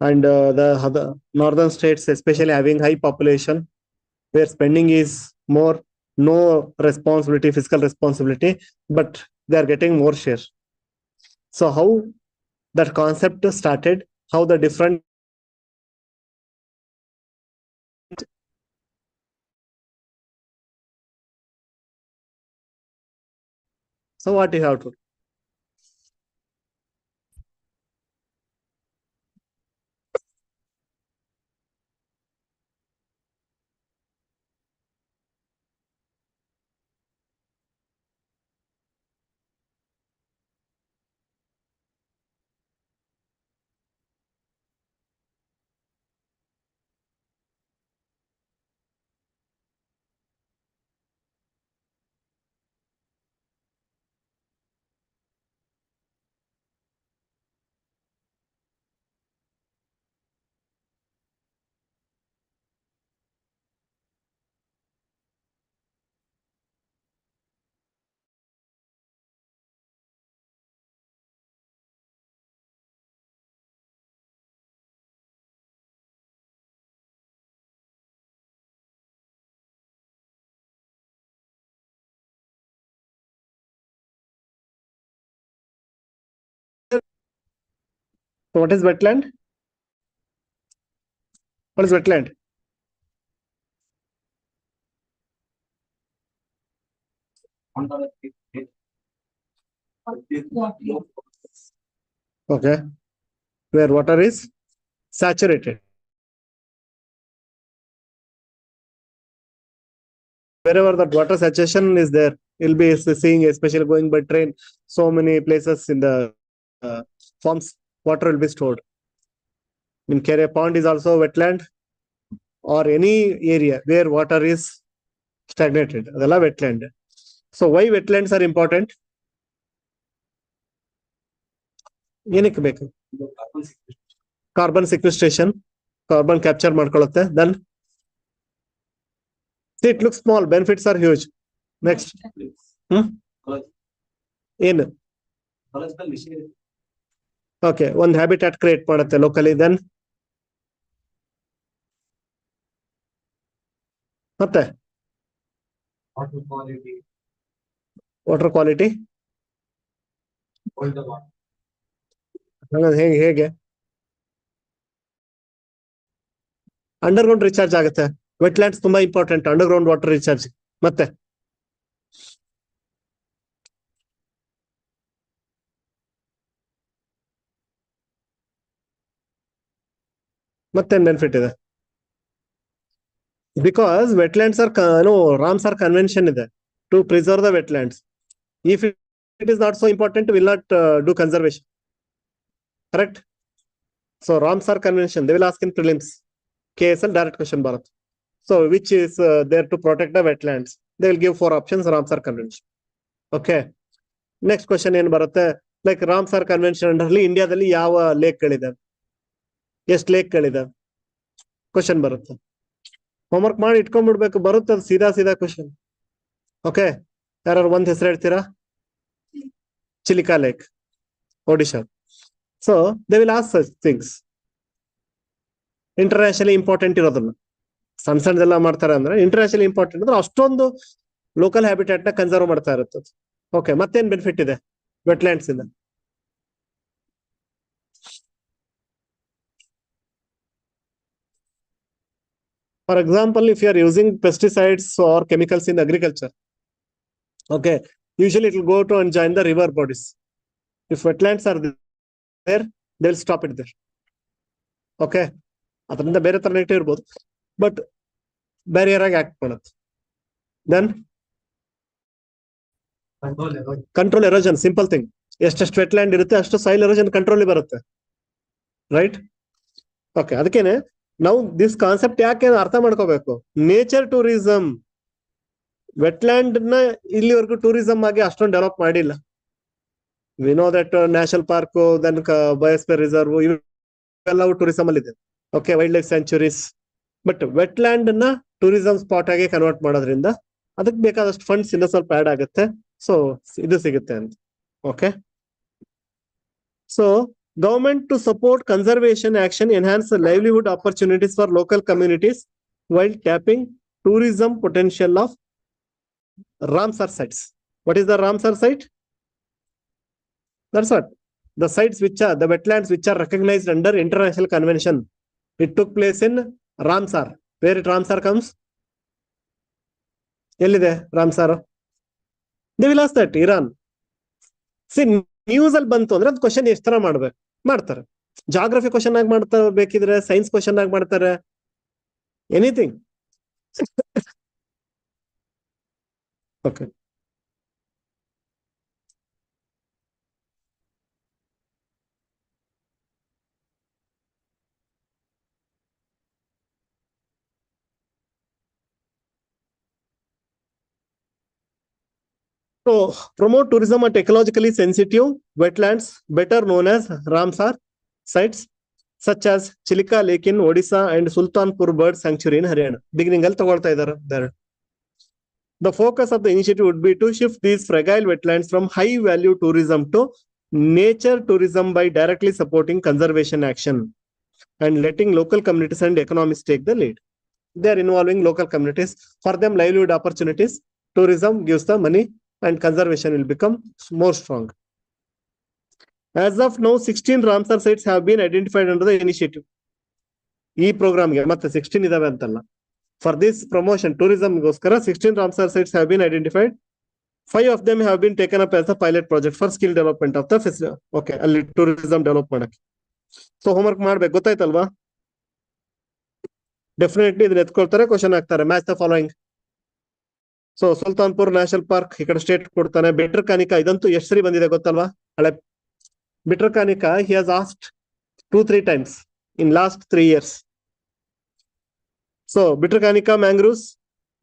and the northern states especially having high population where spending is more, no responsibility, fiscal responsibility, but they are getting more share. So how that concept started, how the different so what you have to So what is wetland? What is wetland? Okay. Where water is saturated. Wherever that water saturation is there, you'll be seeing, especially going by train, so many places in the farms, water will be stored. In Kerala pond is also wetland, or any area where water is stagnated. Adala wetland. So why wetlands are important? ಏನಕ್ಕೆ ಬೇಕು? Carbon sequestration, carbon capture ಮಾಡ್ಕೊಳ್ಳುತ್ತೆ. Then see, it looks small, benefits are huge. Next. ಏನು? Okay, ಒಂದು habitat create ಮಾಡುತ್ತೆ locally. Then ಮತ್ತೆ water quality ಹೇಗೆ underground recharge ಆಗುತ್ತೆ. Wetlands ತುಂಬಾ important underground water recharge. ಮತ್ತೇನ್ ಬೆನಿಫಿಟ್ ಇದೆ? Because wetlands are Ramsar convention ಇದೆ to preserve the wetlands. If it is not so important, we will not do conservation. Correct? So Ramsar convention, they will ask in prelims. KSL direct question Bharat. So which is there to protect the wetlands? They will give 4 options. Ramsar convention. Okay. Next question ಏನು ಬರುತ್ತೆ? Like Ramsar convention ಅಂಡರ್ಲಿ ಇಂಡಿಯಾದಲ್ಲಿ ಯಾವ lake ಗಳಿದೆ? ಎಷ್ಟು lake ಗಳಿದೆ? Question ಬರುತ್ತೆ. Homework ಮಾಡಿ ಇಟ್ಕೊಂಡ್ಬಿಡ್ಬೇಕು, ಬರುತ್ತೆ ಅದು ಸೀದಾ ಕ್ವಶನ್. ಓಕೆ, ಯಾರು ಒಂದ್ ಹೆಸರು ಹೇಳ್ತೀರಾ? Chilika lake, Odisha. So they will ask such things. Internationally important ಇರೋದನ್ನ ಸಣ್ಣದೆಲ್ಲ ಮಾಡ್ತಾರೆ ಅಂದ್ರೆ ಇಂಟರ್ನ್ಯಾಷನಲಿ ಇಂಪಾರ್ಟೆಂಟ್ ಅಂದ್ರೆ ಅಷ್ಟೊಂದು ಲೋಕಲ್ ಹ್ಯಾಬಿಟ್ಯಾಟ್ ನ ಕನ್ಸರ್ವ್ ಮಾಡ್ತಾ ಇರುತ್ತೆ. ಓಕೆ, ಮತ್ತೇನ್ ಬೆನಿಫಿಟ್ ಇದೆ ವೆಟ್ಲ್ಯಾಂಡ್ಸ್ ಇಂದ? For example, if you are using pesticides or chemicals in agriculture, okay, usually it will go to and join the river bodies. If wetlands are there, they will stop it there. Okay, ಅದರಿಂದ ಬೇರೆ ತರ negative ಇರ್ಬೋದು, but barrier ಆಗಿ act ಮಾಡುತ್ತೆ. Then control erosion, simple thing. ಎಷ್ಟೆಷ್ಟು wetland ಇರುತ್ತೆ ಅಷ್ಟು soil erosion control ಬರುತ್ತೆ, ರೈಟ್? ಓಕೆ, ಅದಕ್ಕೇನೆ ನಾವು ದಿಸ್ ಕಾನ್ಸೆಪ್ಟ್ ಯಾಕೆ ಅರ್ಥ ಮಾಡ್ಕೋಬೇಕು. ನೇಚರ್ ಟೂರಿಸಂ, ವೆಟ್ಲ್ಯಾಂಡ್ ನ ಇಲ್ಲಿವರೆಗೂ ಟೂರಿಸಂ ಆಗಿ ಅಷ್ಟೊಂದು ಡೆವಲಪ್ ಮಾಡಿಲ್ಲ. We know that national park, then biosphere reserve, ಇವೆಲ್ಲವೂ ಟೂರಿಸಂ ಅಲ್ಲಿ ಇದೆ. Okay, wildlife sanctuaries. But wetland ನ ಟೂರಿಸಂ ಸ್ಪಾಟ್ ಆಗಿ ಕನ್ವರ್ಟ್ ಮಾಡೋದ್ರಿಂದ ಅದಕ್ಕೆ ಬೇಕಾದಷ್ಟು ಫಂಡ್ಸ್ ಇಂದ ಸ್ವಲ್ಪ ಆಡ್ ಆಗುತ್ತೆ. ಸೊ ಇದು ಸಿಗುತ್ತೆ ಅಂತ. Okay, so government to support conservation action, enhance the livelihood opportunities for local communities while tapping tourism potential of Ramsar sites. What is the Ramsar site? That's what the sites which are the wetlands which are recognized under international convention. It took place in Ramsar. Where it Ramsar comes? Ellide Ramsar? They will ask that Iran. See, news ಅಲ್ಲಿ ಬಂತು ಅಂದ್ರೆ ಅದು question ಎಷ್ಟು ತರ ಮಾಡ್ತಾರೆ. Geography question ಆಗಿ ಮಾಡ್ತಾರೆ, ಬೇಕಿದ್ರೆ ಸೈನ್ಸ್ ಕ್ವಶನ್ ಆಗಿ ಮಾಡ್ತಾರೆ, anything. Okay, so promote tourism at ecologically sensitive wetlands, better known as Ramsar sites, such as Chilika Lake in Odisha and Sultanpur Bird Sanctuary in Haryana. Beginning al tagolta idare there. The focus of the initiative would be to shift these fragile wetlands from high value tourism to nature tourism by directly supporting conservation action and letting local communities and economies take the lead. They are involving local communities. For them, livelihood opportunities, tourism gives the money, and conservation will become more strong. As of now, 16 Ramsar sites have been identified under the initiative. ಈ ಪ್ರೋಗ್ರಾಮ್ಗೆ ಮತ್ತೆ 16 ಇದಾವೆ ಅಂತಲ್ಲ. For this promotion, tourism-ಗೋಸ್ಕರ 16 Ramsar sites have been identified. 5 of them have been taken up as a pilot project for skill development of the facility. Okay, ಅಲ್ಲಿ tourism develop ಮಾಡಕ್ಕೆ. So homework ಮಾಡ್ಬೇಕು, ಗೊತ್ತಾಯ್ತಲ್ವಾ? Definitely ಇದನ್ನ ಎತ್ಕೊಳ್ತಾರೆ, question ಹಾಕ್ತಾರೆ. Match the following. So Sultanpur national park ಈ ಕಡೆ state ಕೊಡ್ತಾನೆ. Better ಕಾನಿಕಾ ಇದಂತೂ ಎಷ್ಟು ಸರಿ ಬಂದಿದೆ ಗೊತ್ತಲ್ವಾ? ಹಳೆ Bhitarkanika he has asked 2-3 times in last 3 years. So bitter kanika mangroves,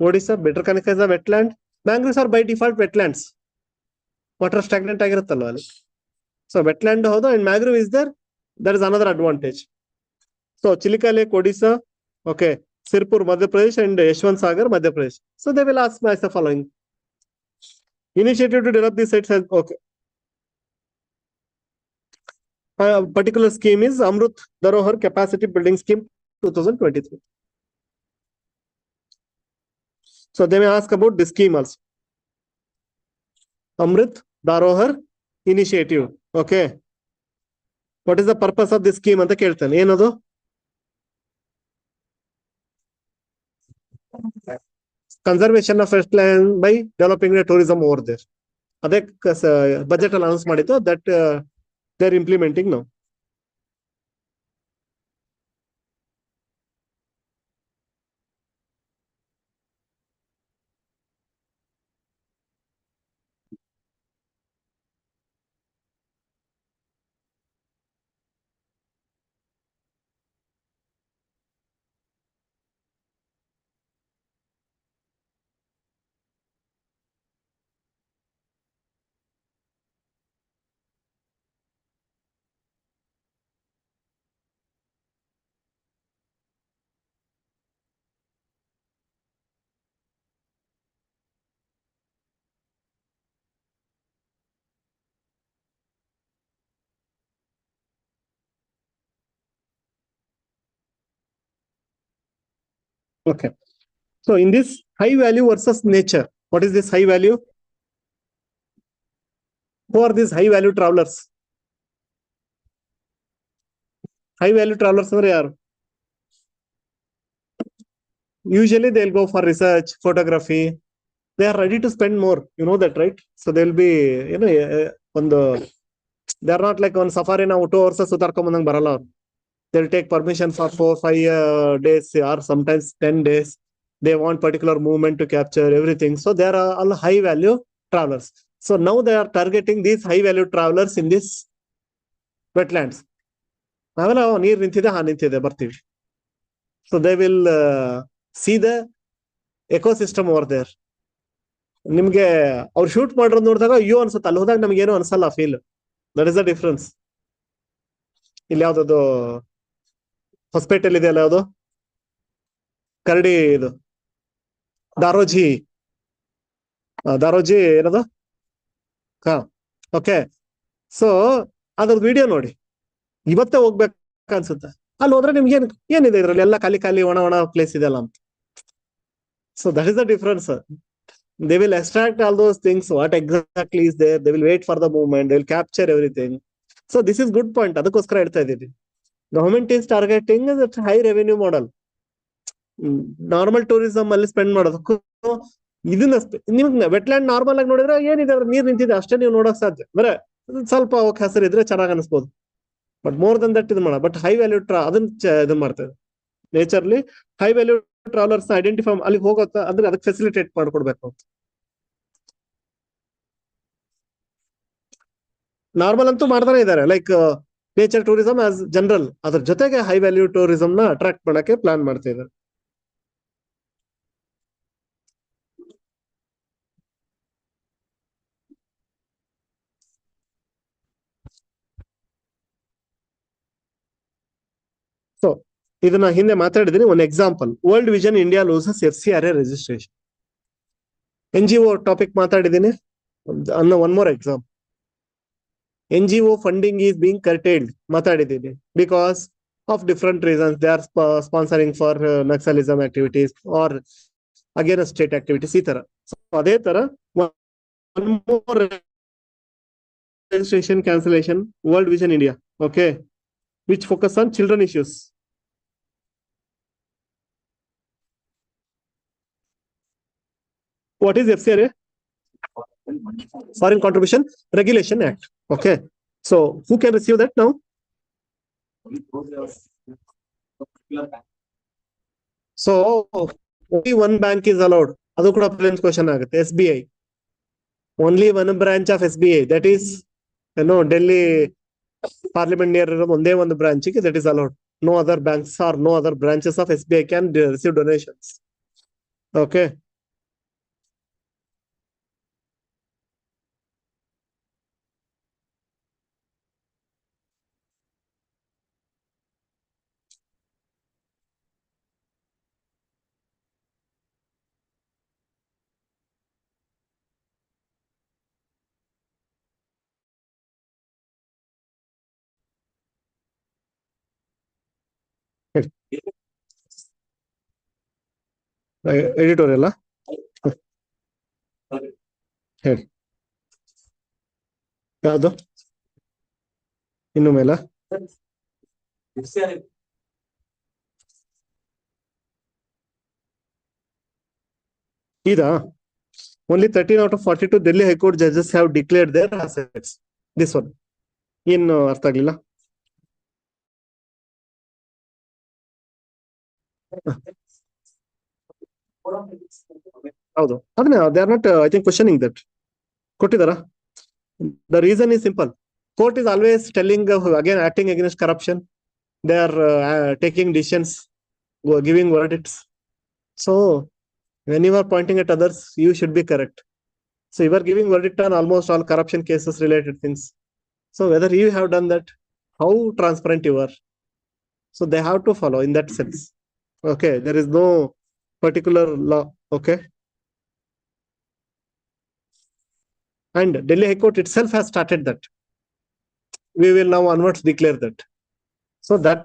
Odisha, bitter kanika is a wetland. Mangroves are by default wetlands. Water stagnant ಆಗಿರುತ್ತಲ್ವಾ ಅಲ್ಲಿ. So wetland ಹೌದು and mangrove is there. That is another advantage. So Chilika Lake, Odisha, okay, Sirpur, Madhya Pradesh and Yashwant Sagar, Madhya Pradesh. So they will ask me the following. Initiative to develop these sites has, okay. A particular scheme is Amrut Dharohar Capacity Building Scheme 2023. So they may ask about this scheme also. Amrit Dharohar Initiative. Okay. What is the purpose of this scheme? ಅಂತ ಕೇಳ್ತಾನೆ. ಏನದು? Conservation of wetland by developing the tourism over there. ಅದೇ budget ಅಲ್ಲಿ announce ಮಾಡಿದ್ದು. That they are implementing now. Okay. So in this high value versus nature, what is this high value? Who are these high value travelers? High value travelers ಅಂದ್ರೆ ಯಾರು? Usually they'll go for research, photography. They are ready to spend more. You know that, right? So they'll be, you know, they are not like on safari na 2 hours ಸುತ್ತಾಡ್ಕೊಂಡ್ ಬಂದಂಗ್ ಬರಲ್ಲ ಅವ್ರು. They'll take permission for 4-5 days or sometimes 10 days. They want particular movement to capture everything. So they are all high value travelers. So now they are targeting these high value travelers in this wetlands. ನಾವೆಲ್ಲ ನೀರ್ ನಿಂತಿದೆ, ನಿಂತಿದೆ, ಬರ್ತೀವಿ. So they will see the ecosystem over there. ನಿಮ್ಗೆ ಅವ್ರು shoot ಮಾಡಿರೋದು ನೋಡಿದಾಗ ಅಯ್ಯೋ ಅನ್ಸುತ್ತೆ, ಅಲ್ಲಿ ಹೋದಾಗ ನಮ್ಗೆ ಏನೋ ಅನ್ಸಲ್ಲ feel. That is the difference. ಇಲ್ಲಿ ಯಾವ್ದದು ಹೊಸಪೇಟೆಲ್ ಇದೆ ಅಲ್ಲ, ಯಾವುದು ಕರಡಿ, ಇದು ದಾರೋಜಿ ಏನದು, ಹಾ, ಓಕೆ. ಸೊ ಅದ್ರದ್ದು ವಿಡಿಯೋ ನೋಡಿ, ಇವತ್ತೇ ಹೋಗ್ಬೇಕು ಅನ್ಸುತ್ತೆ. ಅಲ್ಲಿ ಹೋದ್ರೆ ನಿಮ್ಗೆ ಏನಿದೆ ಇದ್ರಲ್ಲಿ, ಎಲ್ಲ ಖಾಲಿ ಒಣ ಪ್ಲೇಸ್ ಇದೆಲ್ಲ ಅಂತ. So that is the difference. They will extract all those things, what exactly is there. They will wait for the movement. They will capture everything. So this is good point. ಅದಕ್ಕೋಸ್ಕರ ಹೇಳ್ತಾ ಇದ್ದೀನಿ. Government is targeting that high revenue model. Normal tourism ಅಲ್ಲಿ spend ಮಾಡೋದಕ್ಕೂ ಇದನ್ನ ನಿಮ್ಗೆ wetland normal ಆಗಿ ನೋಡಿದ್ರೆ ಏನಿದೆ, ನೀರ್ ನಿಂತಿದೆ ಅಷ್ಟೇ ನೀವು ನೋಡಕ್ ಸಾಧ್ಯ. ಅಂದ್ರೆ ಸ್ವಲ್ಪ ಹೆಸರು ಇದ್ರೆ ಚೆನ್ನಾಗಿ ಅನಿಸ್ಬೋದು. ಬಟ್ ಮೋರ್ ದನ್ ದಟ್ ಇದು ಮಾಡ. ಬಟ್ ಹೈ ವ್ಯಾಲ್ಯೂ ಅದನ್ನ ಇದನ್ನ ಮಾಡ್ತೇವೆ. Naturally high value travellers identify ಅಲ್ಲಿಗೆ ಹೋಗೋತ್ತ ಅಂದ್ರೆ ಅದಕ್ಕೆ ಫೆಸಿಲಿಟೇಟ್ ಮಾಡ್ಕೊಡ್ಬೇಕು ಅಂತ. ನಾರ್ಮಲ್ ಅಂತೂ ಮಾಡ್ತಾನೆ ಇದ್ದಾರೆ, like nature tourism as general. ಅದ್ರ ಜೊತೆಗೆ ಹೈ ವ್ಯಾಲ್ಯೂ ಟೂರಿಸಂ ನ ಅಟ್ರಾಕ್ಟ್ ಮಾಡಕ್ಕೆ ಪ್ಲಾನ್ ಮಾಡ್ತಾ ಇದ್ದಾರೆ. ಸೊ ಇದನ್ನ ಹಿಂದೆ ಮಾತಾಡಿದೀನಿ. ಒಂದು example, World Vision India loses FCRA registration. NGO topic ಮಾತಾಡಿದೀನಿ ಅನ್ನೋ one more example. NGO funding is being curtailed ಮಾತಾಡಿದೀನಿ, because of different reasons. They are sponsoring for naxalism activities or against state activities, ಈ ತರ. ಸೊ ಅದೇ ತರ one more registration cancellation, World Vision India. Okay, which focus on children issues. What is FCRA? Foreign Contribution Regulation Act. Okay, so who can receive that now? So only one bank is allowed. ಅದು ಕೂಡ prelims question ಆಗುತ್ತೆ. SBI. Only one branch of SBI, that is Delhi Parliament near ಒಂದೇ ಒಂದು branch that is allowed. No other banks or no other branches of SBI can receive donations. Okay. Editorial ಹೇಳಿ ಯಾವುದು ಇನ್ನು ಮೇಲ ಇದಾ only 13 out of 42 Delhi High Court judges have declared their assets. This one ಏನು ಅರ್ಥ ಆಗ್ಲಿಲ್ಲ. ಹೌದು ಅದನ್ನ they are not I think questioning that ಕೊಟ್ಟಿದಾರ. The reason is simple. Court is always telling again acting against corruption. They are taking decisions, giving verdicts. So when you are pointing at others, you should be correct. So you are giving verdict on almost all corruption cases related things. So whether you have done that, how transparent you are. So they have to follow in that sense. Okay, there is no particular law. Okay. And Delhi High Court itself has started that. We will now onwards declare that. So that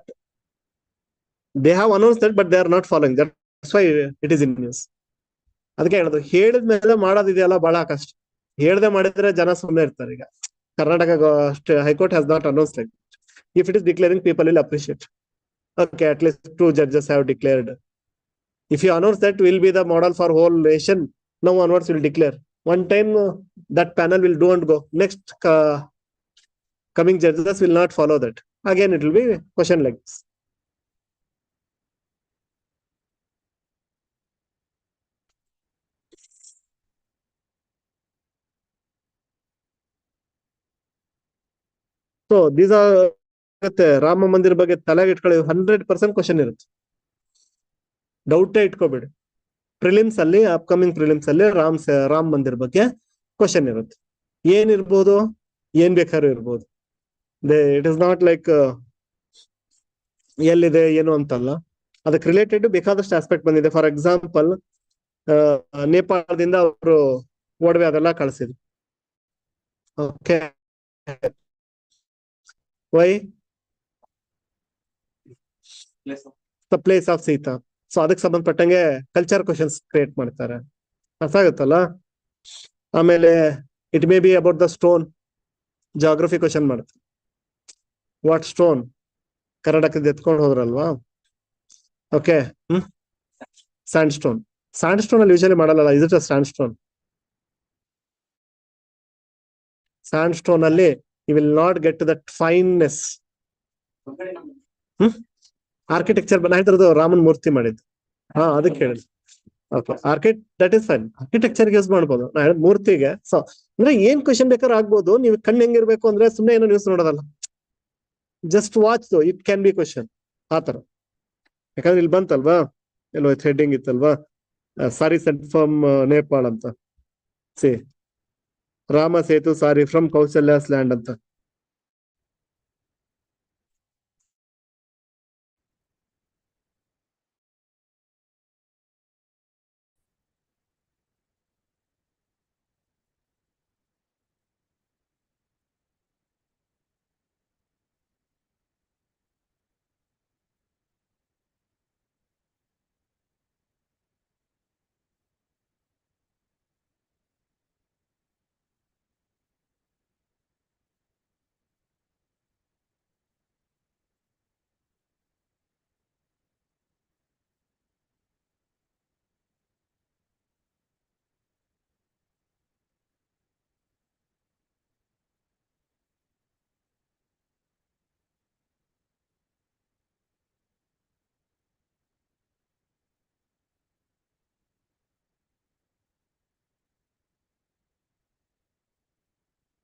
they have announced that, but they are not following. That's why it is in news. ಅದಕ್ಕೆ ಹೇಳೋದು ಹೇಳಿದ್ಮೇಲೆ ಮಾಡೋದಿದೆಯಲ್ಲ ಬಹಳ ಕಷ್ಟ. ಹೇಳ್ದೆ ಮಾಡಿದ್ರೆ ಜನ ಸುಮ್ಮನೆ ಇರ್ತಾರೆ. ಈಗ Karnataka high court has not announce like if it is declaring people will appreciate. Okay, at least 2 judges have declared. If you announce that will be the model for whole nation, now onwards will declare. One time that panel will do and go. Next coming judges will not follow that. Again it will be question like this. So these are ಮತ್ತೆ ರಾಮ ಮಂದಿರ ಬಗ್ಗೆ ತಲೆಗೆ ಇಟ್ಕೊಳ್ಳಿ 100% question ಇರುತ್ತೆ. ಡೌಟೇ ಇಟ್ಕೋಬೇಡಿ. Prelims ಅಲ್ಲಿ upcoming prelims ಅಲ್ಲಿ ರಾಮ್ ಮಂದಿರ್ ಬಗ್ಗೆ question ಇರುತ್ತೆ. ಏನಿರ್ಬೋದು, ಏನ್ ಬೇಕಾದ್ರೂ ಇರ್ಬೋದು. ಇಟ್ ಇಸ್ ನಾಟ್ ಲೈಕ್ ಎಲ್ಲಿದೆ ಏನು ಅಂತಲ್ಲ, ಅದಕ್ಕೆ ರಿಲೇಟೆಡ್ ಬೇಕಾದಷ್ಟು ಆಸ್ಪೆಕ್ಟ್ ಬಂದಿದೆ. ಫಾರ್ ಎಕ್ಸಾಂಪಲ್ ನೇಪಾಳದಿಂದ ಅವರು ಒಡವೆ ಅದೆಲ್ಲ ಕಳಿಸಿದ್ರು. Okay, why the place of Sita. So ಅದಕ್ಕೆ ಸಂಬಂಧಪಟ್ಟಂಗೆ ಕಲ್ಚರ್ ಕ್ವಶನ್ಸ್ ಕ್ರಿಯೇಟ್ ಮಾಡ್ತಾರೆ. ಅರ್ಥ ಆಗುತ್ತಲ್ಲ. ಆಮೇಲೆ it may be about the stone, geography question ಮಾಡ್ತಾರೆ. ವಾಟ್ ಸ್ಟೋನ್ ಕರ್ನಾಟಕದ ಎತ್ಕೊಂಡು ಹೋದ್ರಲ್ವಾ. Okay, sandstone. Sandstone ಅಲ್ಲಿ ಯೂಶಲಿ ಮಾಡಲ್ಲ. Is it a sandstone? Sandstone ಅಲ್ಲಿ you will not get that fineness. Architecture ಹೇಳ್ತಿರೋದು ರಾಮನ್ ಮೂರ್ತಿ ಮಾಡಿದ್ದು. ಅದಕ್ಕೆ ಹೇಳಿದ್ರು. Okay, that is fine. Architecture use ಮಾಡ್ಬೋದು, ನಾ ಹೇಳಿದ ಮೂರ್ತಿಗೆ. ಸೊ ಅಂದ್ರೆ ಏನ್ ಕ್ವಶನ್ ಬೇಕಾದ್ರೂ ಆಗ್ಬೋದು. ನೀವು ಕಣ್ಣು ಹೆಂಗಿರ್ಬೇಕು ಅಂದ್ರೆ ಸುಮ್ಮನೆ ಏನೋ ನ್ಯೂಸ್ ನೋಡೋದಲ್ಲ, just watch it can be question ಆತರ. ಯಾಕಂದ್ರೆ ಇಲ್ಲಿ ಬಂತಲ್ವಾ, ಎಲ್ಲೋ ಹೆಡ್ಡಿಂಗ್ ಇತ್ತಲ್ವಾ, ಸಾರಿ ಸೆಂಟ್ ಫ್ರಮ್ ನೇಪಾಳ ಅಂತ. See Ram Setu sari from Kausalya's land ಅಂತ.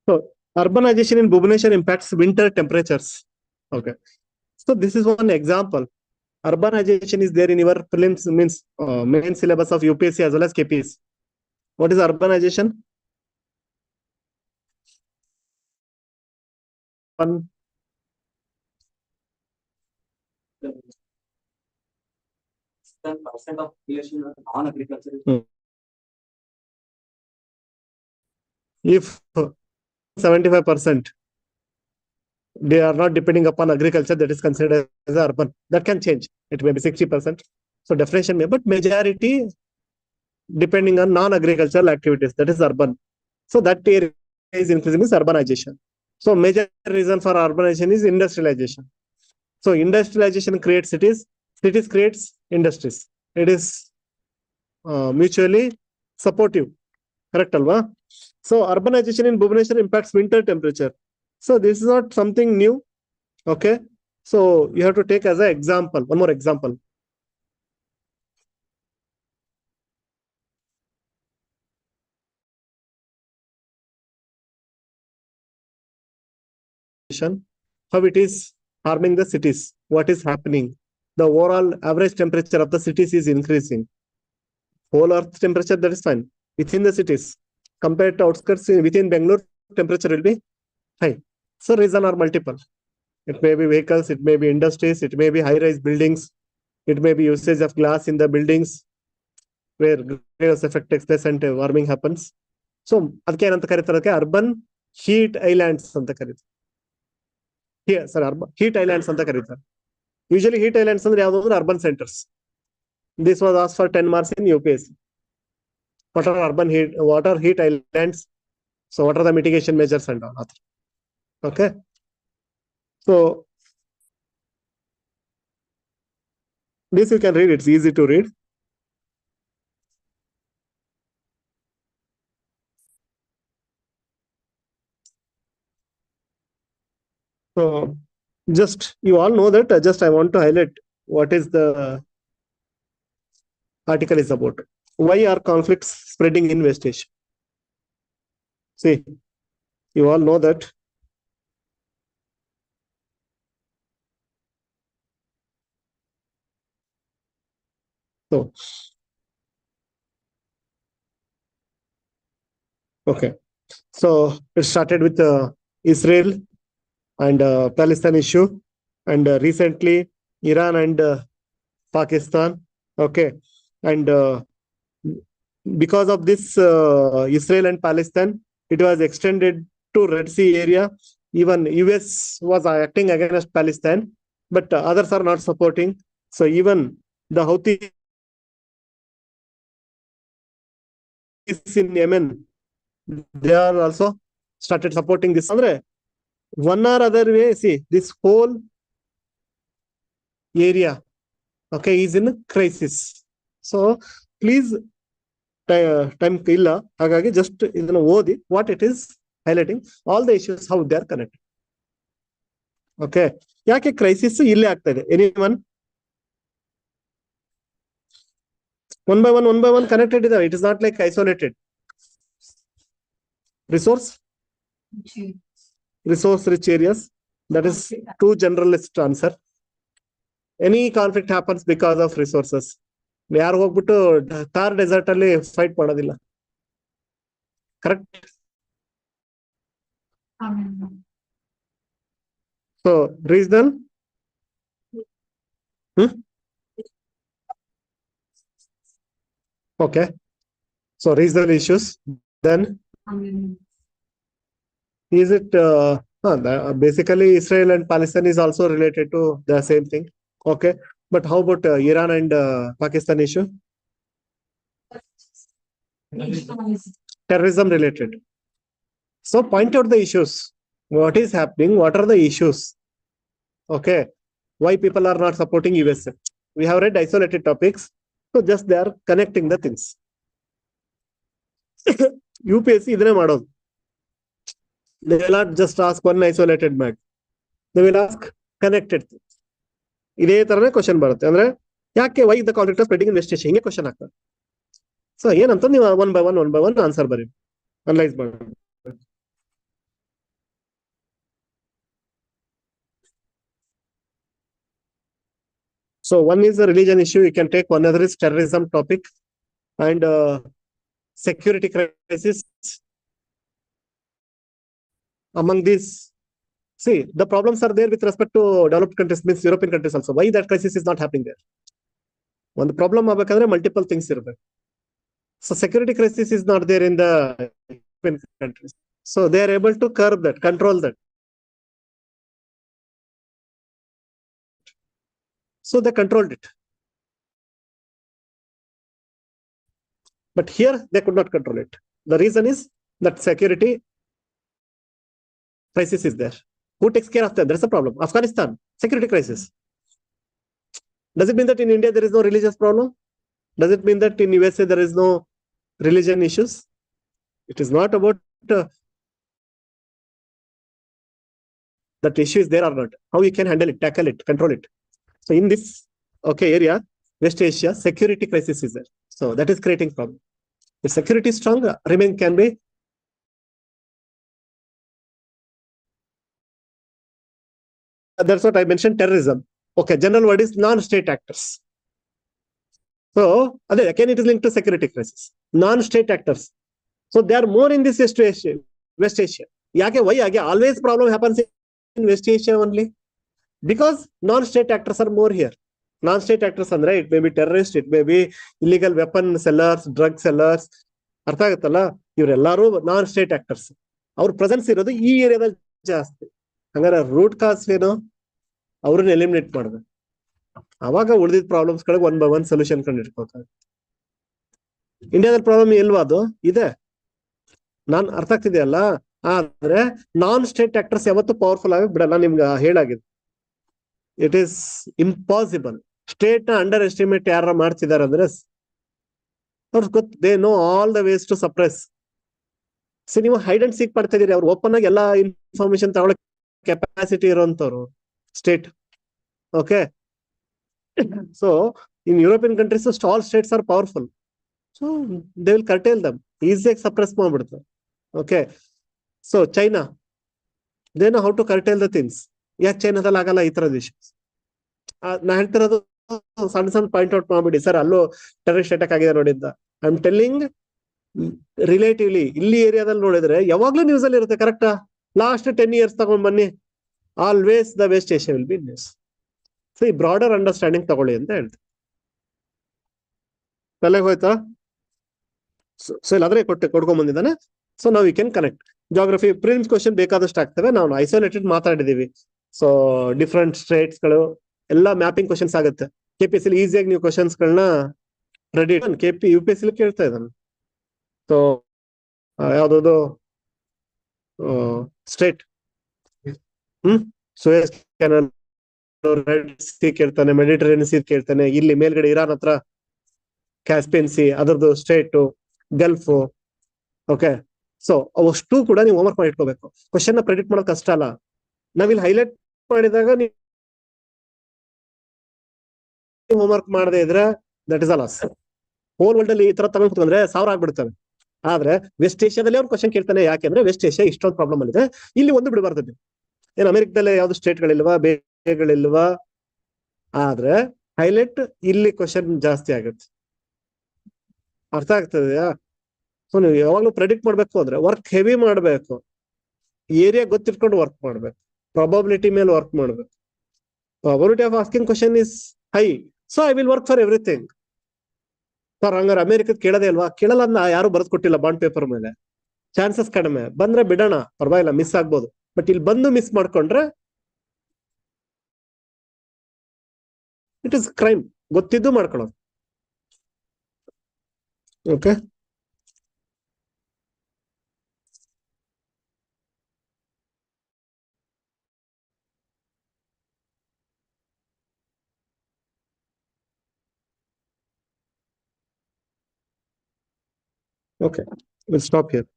So urbanization in Bhubaneswar impacts winter temperatures. Okay. So this is one example. Urbanization is there in your prelims, means main syllabus of UPSC as well as KPS. What is urbanization? One, percent of population are non-agricultural. if 75% they are not depending upon agriculture, that is considered as urban. That can change. It may be 60%. So definition may, but majority depending on non-agricultural activities, that is urban. So that area is increasing, is urbanization. So major reason for urbanization is industrialization. So industrialization creates cities, cities creates industries. It is mutually supportive. Correct, Alva? So urbanization in Bhubaneswar impacts winter temperature. So this is not something new. Okay. So you have to take as an example, one more example. How it is harming the cities. What is happening? The overall average temperature of the cities is increasing. Whole earth temperature, that is fine. Within the cities, compared to outskirts, within Bengaluru, temperature will be high. So reason are multiple. It may be vehicles, it may be industries, it may be high-rise buildings, it may be usage of glass in the buildings where greenhouse effect takes place and warming happens. So ಅದಕ್ಕೆ ಏನಂತ ಕರೀತಾರೆ, urban heat islands ಅಂತ ಕರೀತಾರೆ. Sir urban heat islands ಅಂತ ಕರೀತಾರೆ. Usually heat islands ಅಂದ್ರೆ ಯಾವ್ದು ಅಂದ್ರೆ urban centres. This was asked for 10 marks in UPSC. What are urban heat? What are heat islands? So what are the mitigation measures and all? Okay. So this you can read. It's easy to read. So just you all know that. Just I want to highlight what is the article is about. Why are conflicts spreading in West Asia? See, you all know that. So, okay. So it started with Israel and Palestine issue, and recently Iran and Pakistan. Okay, and because of this Israel and Palestine, it was extended to Red Sea area. Even US was acting against Palestine, but others are not supporting. So even the Houthis in Yemen, they are also started supporting this. One or other way, see, this whole area, okay, is in crisis. So please time illa hagagi just idana odi what it is highlighting, all the issues, how they are connected. Okay, yake crisis ille aagta ide? Anyone? One by one connected ide. It is not like isolated. Resource rich areas, that is too generalist answer. Any conflict happens because of resources. ಯಾರು ಹೋಗ್ಬಿಟ್ಟು Thar dessert ಅಲ್ಲಿ fight ಮಾಡೋದಿಲ್ಲ. Correct. So regional okay, so regional issues. Then is it basically Israel and Palestine is also related to the same thing. Okay, but how about Iran and Pakistan issue? Terrorism related. So point out the issues. What is happening? What are the issues? Okay, why people are not supporting USA? We have read isolated topics, so just they are connecting the things. UPSC idane madodu. They will not just ask one isolated mag. They will ask connected things. ಇದೇ ತರನೇ question ಬರುತ್ತೆ. ಅಂದ್ರೆ ಯಾಕೆ why the conflict of spreading in West Asia, ಹಿಂಗೆ question ಆಗ್ತದೆ. So ಏನಂತ ನೀವು one by one answer ಬರೀ, ಅನಲೈಸ್ ಮಾಡಿ. So one is the religion issue. You can take one other is terrorism topic and security crisis. Among these, see, the problems are there with respect to developed countries, means European countries also. Why that crisis is not happening there? One problem agಬೇಕಂದ್ರೆ multiple things ಇರಬೇಕು. So security crisis is not there in the European countries. So they are able to curb that, control that. So they controlled it. But here they could not control it. The reason is that security crisis is there. Who takes care of that? That's a problem. Afghanistan, security crisis. Does it mean that in India there is no religious problem? Does it mean that in USA there is no religion issues? It is not about that issue is there or not. How you can handle it, tackle it, control it. So in this area, West Asia, security crisis is there. So that is creating problem. If security is strong, remain can be. That's what I mentioned, terrorism. Okay, general word is non-state actors. So again, it is linked to security crisis. Non-state actors. So they are more in this West Asia. Why always problem happens in West Asia only? Because non-state actors are more here. Non-state actors andre it may be terrorist, it may be illegal weapon sellers, drug sellers. ಅರ್ಥ ಆಗುತ್ತಲ್ಲ, ಇವರೆಲ್ಲರೂ ನಾನ್ state actors. ಅವ್ರ presence ಇರೋದು ಈ ಏರಿಯಾದಲ್ಲಿ ಜಾಸ್ತಿ. ಹಂಗಾರೆ root cause ಏನು? ಅವ್ರನ್ನ ಎಲಿಮಿನೇಟ್ ಮಾಡ್ಬೇಕು. ಅವಾಗ ಉಳಿದಿದ್ದ ಪ್ರಾಬ್ಲಮ್ಸ್ ಗಳಿಗೆ ಒನ್ ಬೈ ಒನ್ ಸೊಲ್ಯೂಷನ್ ಕಂಡು ಇಟ್ಕೋತಾರೆ. ಇಂಡಿಯಾದಲ್ಲಿ ಪ್ರಾಬ್ಲಮ್ ಇಲ್ವಾ? ಅದು ಇದೆ. ನಾನ್ ಅರ್ಥ ಆಗ್ತಿದೆಯಲ್ಲ. ಆದ್ರೆ ನಾನ್ ಸ್ಟೇಟ್ ಆಕ್ಟರ್ಸ್ ಯಾವತ್ತು ಪವರ್ಫುಲ್ ಆಗಿ ಬಿಡಲ್ಲ. ನಿಮ್ಗೆ ಹೇಳಾಗಿದೆ, ಇಟ್ ಈಸ್ ಇಂಪಾಸಿಬಲ್. ಸ್ಟೇಟ್ ನ ಅಂಡರ್ ಎಸ್ಟಿಮೇಟ್ ಯಾರ ಮಾಡ್ತಿದಾರೆ ಅಂದ್ರೆ ಅವ್ರಿಗೆ ಗೊತ್ತು, they know all the ways to suppress. So ನೀವು ಹೈಡ್ ಅಂಡ್ ಸೀಕ್ ಮಾಡ್ತಾ ಇದೀರಿ. ಅವ್ರು ಓಪನ್ ಆಗಿ ಎಲ್ಲಾ ಇನ್ಫಾರ್ಮೇಶನ್ ತಗೊಳ್ಳೋ ಕೆಪಾಸಿಟಿ ಇರೋಂಥವ್ರು state. Okay, so in European countries all states are powerful. So they will curtail them, ಈಸಿಯಾಗಿ ಸಪ್ರೆಸ್ ಮಾಡ್ಬಿಡ್ತಾರೆ. Okay, so China, they know how to curtail the things. ಯಾಕೆ ಚೈನಾದಲ್ಲಿ ಆಗಲ್ಲ ಈ ತರದ ಇಶ್ಯೂಸ್? ನಾ ಹೇಳ್ತಿರೋದು ಸಣ್ಣ ಸಣ್ಣ ಪಾಯಿಂಟ್ ಔಟ್ ಮಾಡ್ಬಿಡಿ. ಸರ್ ಅಲ್ಲೂ ಟೆರರಿಸ್ಟ್ ಅಟ್ಯಾಕ್ ಆಗಿದೆ ನೋಡಿದ್ದ. ಐ ಆಮ್ ಟೆಲ್ಲಿಂಗ್ ರಿಲೇಟಿವ್ಲಿ ಇಲ್ಲಿ ಏರಿಯಾದಲ್ಲಿ ನೋಡಿದ್ರೆ ಯಾವಾಗ್ಲೂ ನ್ಯೂಸ್ ಅಲ್ಲಿ ಇರುತ್ತೆ. ಕರೆಕ್ಟಾ? ಲಾಸ್ಟ್ 10 years ತಗೊಂಡ್ ಬನ್ನಿ, always the West Asia will be news. So ಈ ಬ್ರಾಡರ್ ಅಂಡರ್ಸ್ಟ್ಯಾಂಡಿಂಗ್ ತಗೊಳ್ಳಿ ಅಂತ ಹೇಳ್ತೀನಿ. ತಲೆಗೆ ಹೋಯ್ತಾ? ಸೊ ಇಲ್ಲಾದ್ರೆ ಕೊಡ್ಕೊಂಡ್ ಬಂದಿದ್ದಾನೆ. ಸೊ ನಾವು you can connect. Geography prelims question ಬೇಕಾದಷ್ಟು ಆಗ್ತವೆ. ನಾವು ಐಸೋಲೇಟೆಡ್ ಮಾತಾಡಿದೀವಿ. ಸೊ ಡಿಫ್ರೆಂಟ್ ಸ್ಟೇಟ್ಸ್ ಗಳು ಎಲ್ಲ ಮ್ಯಾಪಿಂಗ್ ಕ್ವಶನ್ಸ್ ಆಗುತ್ತೆ. KPSC ಈಸಿಯಾಗಿ ನೀವು ಕ್ವಶನ್ಸ್ ಗಳನ್ನ ರೆಡಿ UPSC ಕೇಳ್ತಾ ಇದ್ದಾನೆ. ಸೊ ಯಾವ್ದು ಸ್ಟೇಟ್ ಸುಯಸ್ ಕೆನಲ್, ರೆಡ್ ಸಿ ಕೇಳ್ತಾನೆ, ಮೆಡಿಟರೇನಿಯನ್ ಸಿ ಕೇಳ್ತಾನೆ. ಇಲ್ಲಿ ಮೇಲ್ಗಡೆ ಇರಾನ್ ಹತ್ರ ಕ್ಯಾಸ್ಪಿಯನ್ ಸಿ, ಅದರದ್ದು ಸ್ಟೇಟ್, ಗಲ್ಫ್. ಓಕೆ, ಸೊ ಅವಷ್ಟು ಕೂಡ ನೀವು ಹೋಮ್ವರ್ಕ್ ಮಾಡಿ ಇಟ್ಕೋಬೇಕು. ಕ್ವಶನ್ ನ ಪ್ರೆಡಿಕ್ಟ್ ಮಾಡೋದು ಕಷ್ಟ ಅಲ್ಲ. ನಾವಿಲ್ಲಿ ಹೈಲೈಟ್ ಮಾಡಿದಾಗ ನೀವು ಹೋಮ್ವರ್ಕ್ ಮಾಡದೇ ಇದ್ರೆ that is a loss. Whole world ಅಲ್ಲಿ ಈ ತರ ತಗೊಂಡ್ ಕುತ್ಕೊಂಡ್ರೆ 1000 ಆಗ್ಬಿಡ್ತವೆ. ಆದ್ರೆ ವೆಸ್ಟ್ ಏಷ್ಯಾದಲ್ಲಿ ಅವ್ರು ಕ್ವಶನ್ ಕೇಳ್ತಾನೆ. ಯಾಕೆಂದ್ರೆ ವೆಸ್ಟ್ ಏಷ್ಯಾ ಇಷ್ಟೊಂದು ಪ್ರಾಬ್ಲಮ್ ಅಲ್ಲಿದೆ. ಇಲ್ಲಿ ಒಂದು ಬಿಡಬಾರ್ದು. ಏನ್ ಅಮೆರಿಕದಲ್ಲಿ ಯಾವ್ದು ಸ್ಟೇಟ್ಗಳಿಲ್ವಾ, ಬೇರೆಗಳಿಲ್ವಾ? ಆದ್ರೆ ಹೈಲೈಟ್ ಇಲ್ಲಿ ಕ್ವಶನ್ ಜಾಸ್ತಿ ಆಗುತ್ತೆ. ಅರ್ಥ ಆಗ್ತದೆಯಾ? ಸೊ ನೀವು ಯಾವಾಗ್ಲೂ ಪ್ರೆಡಿಕ್ಟ್ ಮಾಡ್ಬೇಕು ಅಂದ್ರೆ ವರ್ಕ್ ಹೆವಿ ಮಾಡ್ಬೇಕು. ಏರಿಯಾ ಗೊತ್ತಿಟ್ಕೊಂಡು ವರ್ಕ್ ಮಾಡ್ಬೇಕು. ಪ್ರಾಬಬಿಲಿಟಿ ಮೇಲೆ ವರ್ಕ್ ಮಾಡ್ಬೇಕು. Probability of asking question is high, so I will work for everything. Sir ಹಂಗಾರೆ ಅಮೆರಿಕದ ಕೇಳದೇ ಅಲ್ವಾ? ಕೇಳಲ್ಲ ಅಂತ ಯಾರು ಬರೆದು ಕೊಟ್ಟಿಲ್ಲ ಬಾಂಡ್ ಪೇಪರ್ ಮೇಲೆ. ಚಾನ್ಸಸ್ ಕಡಿಮೆ. ಬಂದ್ರೆ ಬಿಡೋಣ, ಪರವಾಗಿಲ್ಲ, ಮಿಸ್ ಆಗ್ಬೋದು. ಬಟ್ ಇಲ್ಲಿ ಬಂದು ಮಿಸ್ ಮಾಡ್ಕೊಂಡ್ರೆ ಇಟ್ ಇಸ್ ಕ್ರೈಮ್. ಗೊತ್ತಿದ್ದು ಮಾಡ್ಕೊಳ್ಳೋದು. Okay, okay, we'll stop here.